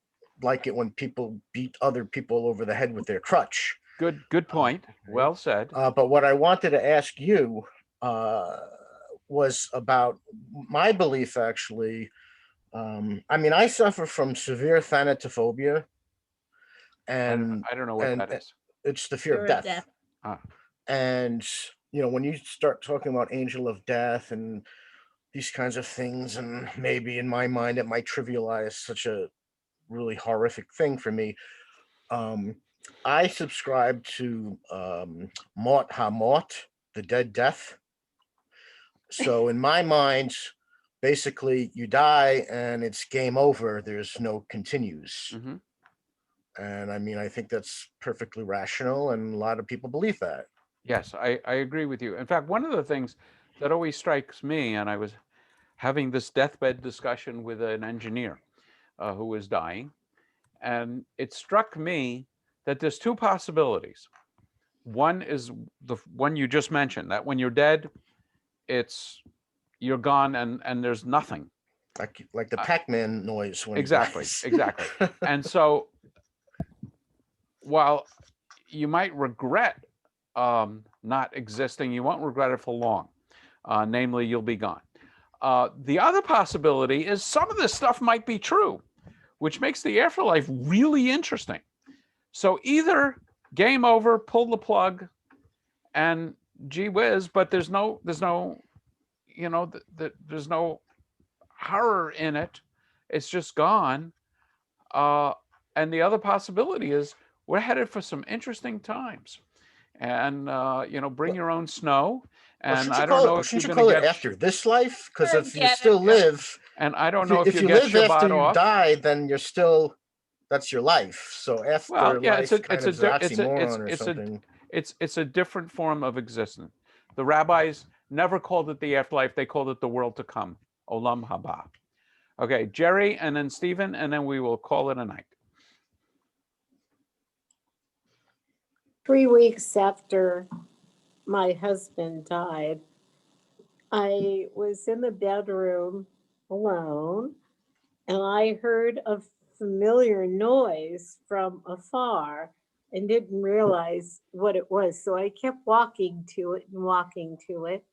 [SPEAKER 6] like it when people beat other people over the head with their crutch.
[SPEAKER 1] Good point. Well said.
[SPEAKER 6] But what I wanted to ask you was about my belief, actually. I mean, I suffer from severe thanatophobia.
[SPEAKER 1] And I don't know what that is.
[SPEAKER 6] It's the fear
[SPEAKER 3] Fear
[SPEAKER 6] of
[SPEAKER 3] of
[SPEAKER 6] death.
[SPEAKER 1] Ah,
[SPEAKER 6] And when you start talking about angel of death and these kinds of things, and maybe in my mind it might trivialize such a really horrific thing for me. I subscribe to Mort HaMort, the dead death. So in my mind, basically you die and it's game over. There's no continues.
[SPEAKER 1] hmm
[SPEAKER 6] And I mean, I think that's perfectly rational, and a lot of people believe that.
[SPEAKER 1] Yes, I agree with you. In fact, one of the things that always strikes me, and I was having this deathbed discussion with an engineer who was dying, and it struck me that there's two possibilities. One is the one you just mentioned, that when you're dead, you're gone and there's nothing.
[SPEAKER 6] Like the
[SPEAKER 1] Uh,
[SPEAKER 6] Pac-Man noise when he
[SPEAKER 1] Exactly,
[SPEAKER 6] dies.
[SPEAKER 1] exactly. And so while you might regret not existing, you won't regret it for long. Namely, you'll be gone. The other possibility is some of this stuff might be true, which makes the afterlife really interesting. So either game over, pull the plug, and gee whiz, but there's no, there's no horror in it. It's just gone. And the other possibility is we're headed for some interesting times. And bring your own snow. And I don't know if you're
[SPEAKER 6] Shouldn't you
[SPEAKER 1] going
[SPEAKER 6] call
[SPEAKER 1] to
[SPEAKER 6] it
[SPEAKER 1] get.
[SPEAKER 6] after this life? Because if you
[SPEAKER 3] Forget
[SPEAKER 6] still
[SPEAKER 3] it.
[SPEAKER 6] live,
[SPEAKER 1] And I don't know if
[SPEAKER 6] if
[SPEAKER 1] you
[SPEAKER 6] you
[SPEAKER 1] get
[SPEAKER 6] live after
[SPEAKER 1] Shabbat
[SPEAKER 6] you
[SPEAKER 1] off.
[SPEAKER 6] die, then you're still, that's your life. So
[SPEAKER 1] Well, yeah,
[SPEAKER 6] afterlife kind of is an oxymoron or something.
[SPEAKER 1] it's a different form of existence. The rabbis never called it the afterlife; they called it the world to come, olam haba. Okay, Jerry, and then Stephen, and then we will call it a night.
[SPEAKER 12] 3 weeks after my husband died, I was in the bedroom alone and I heard a familiar noise from afar and didn't realize what it was. So I kept walking to it and walking to it.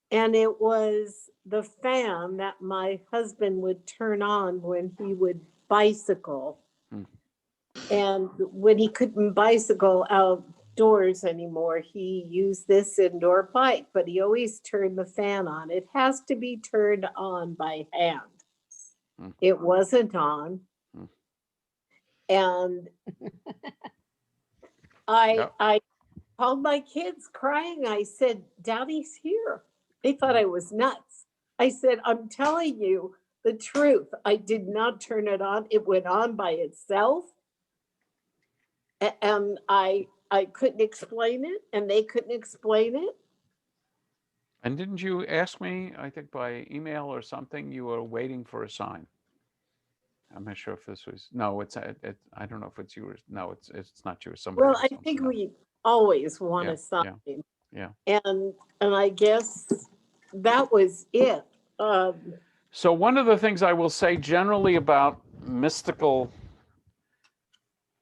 [SPEAKER 12] And it was the fan that my husband would turn on when he would bicycle. And when he couldn't bicycle outdoors anymore, he used this indoor bike, but he always turned the fan on. It has to be turned on by hand. It wasn't on. And I called my kids crying. I said, Daddy's here. They thought I was nuts. I said, I'm telling you the truth. I did not turn it on. It went on by itself. And I couldn't explain it, and they couldn't explain it.
[SPEAKER 1] And didn't you ask me, I think by email or something, you were waiting for a sign? I'm not sure if this was, no, I don't know if it's yours. No, it's not yours. Somebody
[SPEAKER 12] Well,
[SPEAKER 1] else.
[SPEAKER 12] I think we always want a sign.
[SPEAKER 1] Yeah.
[SPEAKER 12] And I guess that was it.
[SPEAKER 1] So one of the things I will say generally about mystical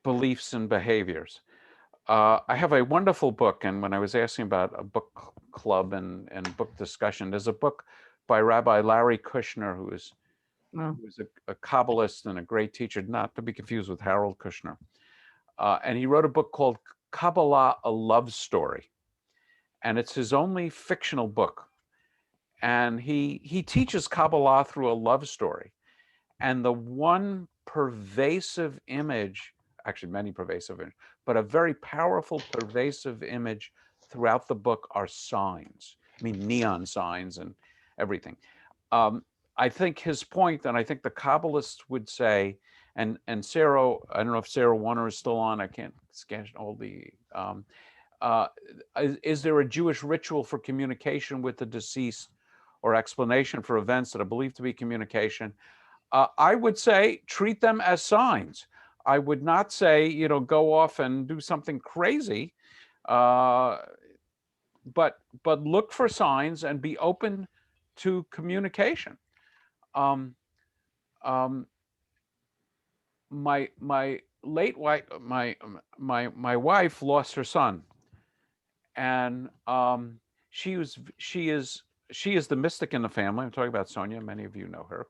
[SPEAKER 1] beliefs and behaviors, I have a wonderful book, and when I was asking about a book club and book discussion, there's a book by Rabbi Larry Kushner, who was a Kabbalist and a great teacher, not to be confused with Harold Kushner. And he wrote a book called Kabbalah, A Love Story. And it's his only fictional book. And he teaches Kabbalah through a love story. And the one pervasive image, actually many pervasive images, but a very powerful pervasive image throughout the book are signs. I mean, neon signs and everything. I think his point, and I think the Kabbalists would say, and Sarah, I don't know if Sarah Warner is still on, I can't scan all the, is there a Jewish ritual for communication with the deceased or explanation for events that are believed to be communication? I would say treat them as signs. I would not say, go off and do something crazy, but look for signs and be open to communication. My late wife, my wife lost her son, and she is the mystic in the family. I'm talking about Sonia. Many of you know her,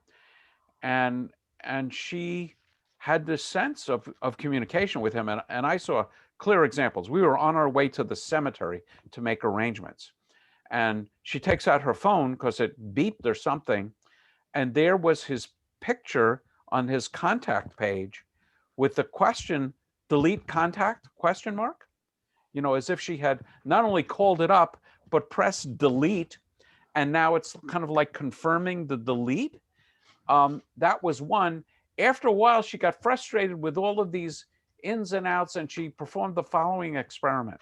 [SPEAKER 1] and she had this sense of communication with him, and I saw clear examples. We were on our way to the cemetery to make arrangements. And she takes out her phone because it beeped or something. And there was his picture on his contact page with the question, delete contact, question mark? You know, as if she had not only called it up, but pressed delete. And now it's kind of like confirming the delete. That was one. After a while, she got frustrated with all of these ins and outs, and she performed the following experiment.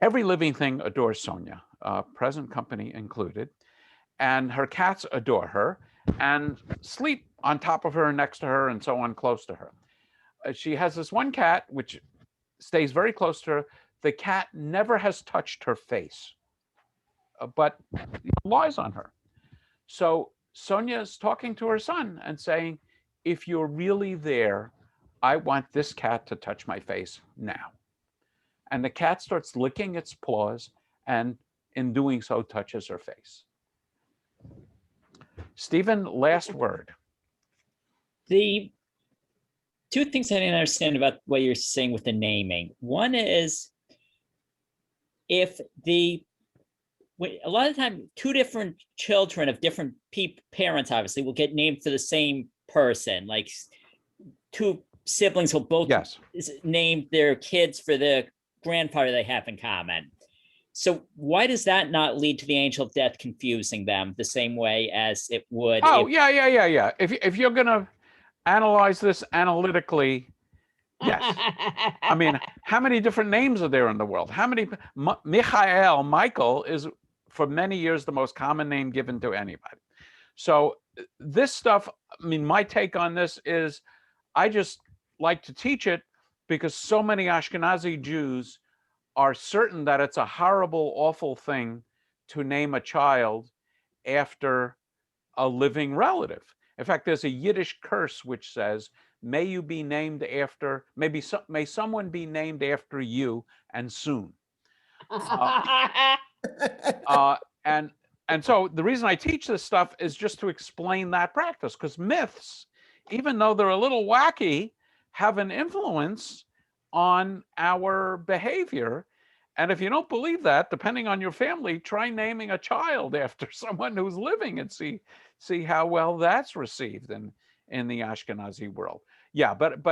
[SPEAKER 1] Every living thing adores Sonia, present company included, and her cats adore her and sleep on top of her, next to her, and so on, close to her. She has this one cat which stays very close to her. The cat never has touched her face, but lies on her. So Sonia is talking to her son and saying, if you're really there, I want this cat to touch my face now. And the cat starts licking its paws and in doing so touches her face. Stephen, last word.
[SPEAKER 7] The two things I didn't understand about what you're saying with the naming. One is if a lot of the time, two different children of different parents, obviously, will get named for the same person. Like two siblings will both name their kids for the grandfather they have in common. So why does that not lead to the angel of death confusing them the same way as it would?
[SPEAKER 1] Oh, yeah. If you're going to analyze this analytically, yes. I mean, how many different names are there in the world? How many? Michael is for many years the most common name given to anybody. So this stuff, I mean, my take on this is I just like to teach it because so many Ashkenazi Jews are certain that it's a horrible, awful thing to name a child after a living relative. In fact, there's a Yiddish curse which says, may you be named after, may someone be named after you and soon. And so the reason I teach this stuff is just to explain that practice, because myths, even though they're a little wacky, have an influence on our behavior. And if you don't believe that, depending on your family, try naming a child after someone who's living and see how well that's received in the Ashkenazi world. Yeah, but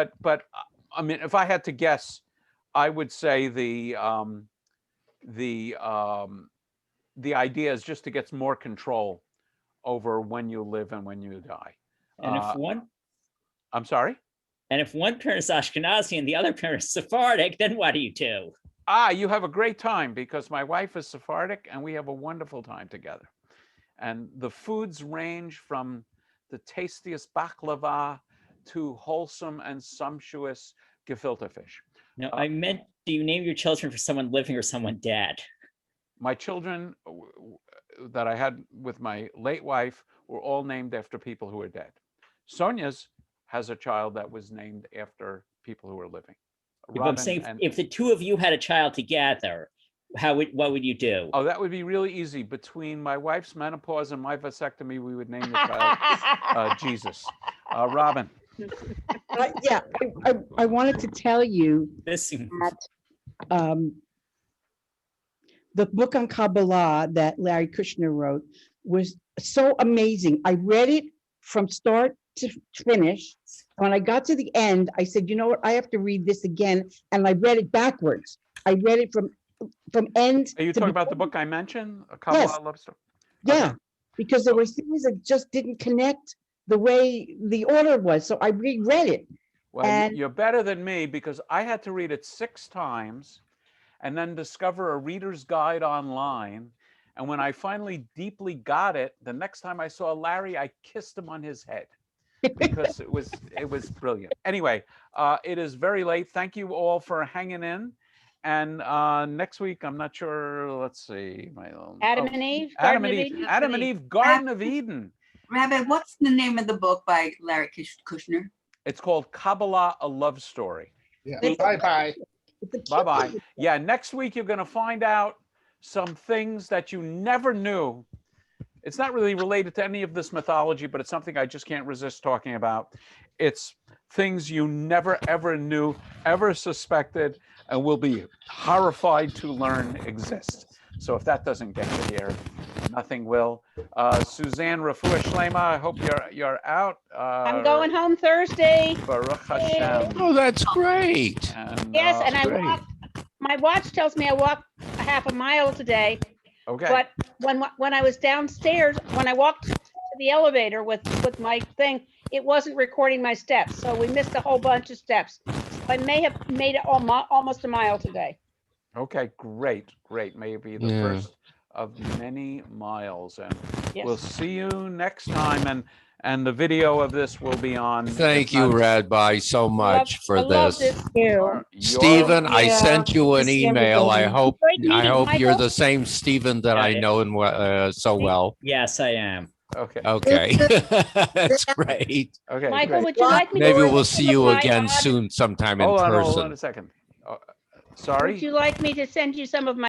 [SPEAKER 1] I mean, if I had to guess, I would say the idea is just to get more control over when you live and when you die.
[SPEAKER 7] And
[SPEAKER 1] I'm sorry?
[SPEAKER 7] And if one parent is Ashkenazi and the other parent is Sephardic, then what do you do?
[SPEAKER 1] You have a great time because my wife is Sephardic and we have a wonderful time together. And the foods range from the tastiest baklava to wholesome and sumptuous gefilte fish.
[SPEAKER 7] No, I meant, do you name your children for someone living or someone dead?
[SPEAKER 1] My children that I had with my late wife were all named after people who are dead. Sonia's has a child that was named after people who are living.
[SPEAKER 7] I'm saying if the two of you had a child together, what would you do?
[SPEAKER 1] Oh, that would be really easy. Between my wife's menopause and my vasectomy, we would name the child Jesus. Robin.
[SPEAKER 4] Yeah, I wanted to tell you that the book on Kabbalah that Larry Kushner wrote was so amazing. I read it from start to finish. When I got to the end, I said, you know what, I have to read this again. And I read it backwards. I read it from end.
[SPEAKER 1] Are you talking about the book I mentioned? A Kabbalah Love Story?
[SPEAKER 4] Yeah,
[SPEAKER 1] Okay.
[SPEAKER 4] because there were things that just didn't connect the way the order was. So I reread it.
[SPEAKER 1] Well, you're better than me because I had to read it 6 times and then discover a reader's guide online. And when I finally deeply got it, the next time I saw Larry, I kissed him on his head because it was brilliant. Anyway, it is very late. Thank you all for hanging in. And next week, I'm not sure, let's see.
[SPEAKER 11] Adam and Eve?
[SPEAKER 1] Adam and Eve, Garden of Eden.
[SPEAKER 13] Rabbi, what's the name of the book by Larry Kushner?
[SPEAKER 1] It's called Kabbalah, a Love Story.
[SPEAKER 8] Yeah. Bye-bye.
[SPEAKER 1] Bye-bye. Yeah, next week you're going to find out some things that you never knew it's not really related to any of this mythology, but it's something I just can't resist talking about. It's things you never, ever knew, ever suspected, and will be horrified to learn exist. So if that doesn't get you here, nothing will. Suzanne Refuah Shlema, I hope you're out.
[SPEAKER 11] I'm going home Thursday.
[SPEAKER 1] Baruch Hashem.
[SPEAKER 9] Oh, that's great.
[SPEAKER 1] And,
[SPEAKER 11] Yes, and I
[SPEAKER 9] great.
[SPEAKER 11] walked, my watch tells me I walked a half a mile today.
[SPEAKER 1] okay.
[SPEAKER 11] But when I was downstairs, when I walked to the elevator with my thing, it wasn't recording my steps. So we missed a whole bunch of steps. So I may have made it almost a mile today.
[SPEAKER 1] Okay, great. Maybe the
[SPEAKER 9] Yeah.
[SPEAKER 1] first of many miles. And
[SPEAKER 11] Yes.
[SPEAKER 1] we'll see you next time. And the video of this will be on.
[SPEAKER 9] Thank
[SPEAKER 1] if
[SPEAKER 9] you,
[SPEAKER 1] not-
[SPEAKER 9] Rabbi, so much for
[SPEAKER 11] I love
[SPEAKER 9] this.
[SPEAKER 1] your-
[SPEAKER 9] Stephen, I
[SPEAKER 12] Yeah,
[SPEAKER 9] sent you an
[SPEAKER 12] just
[SPEAKER 9] email. I
[SPEAKER 12] everybody.
[SPEAKER 9] hope
[SPEAKER 11] Great meeting,
[SPEAKER 9] you're
[SPEAKER 11] Michael.
[SPEAKER 9] the same Stephen that I
[SPEAKER 7] Yeah.
[SPEAKER 9] know and so well.
[SPEAKER 7] Yes, I am.
[SPEAKER 1] Okay.
[SPEAKER 9] Okay, that's great.
[SPEAKER 1] Okay.
[SPEAKER 11] Michael,
[SPEAKER 1] great.
[SPEAKER 11] would you like me to?
[SPEAKER 9] Maybe
[SPEAKER 11] send
[SPEAKER 9] we'll
[SPEAKER 11] you
[SPEAKER 9] see
[SPEAKER 11] some of
[SPEAKER 9] you
[SPEAKER 11] my
[SPEAKER 9] again
[SPEAKER 11] odd-
[SPEAKER 9] soon, sometime in
[SPEAKER 1] Hold on
[SPEAKER 9] person.
[SPEAKER 1] a second. Sorry.
[SPEAKER 11] Would you like me to send you some of my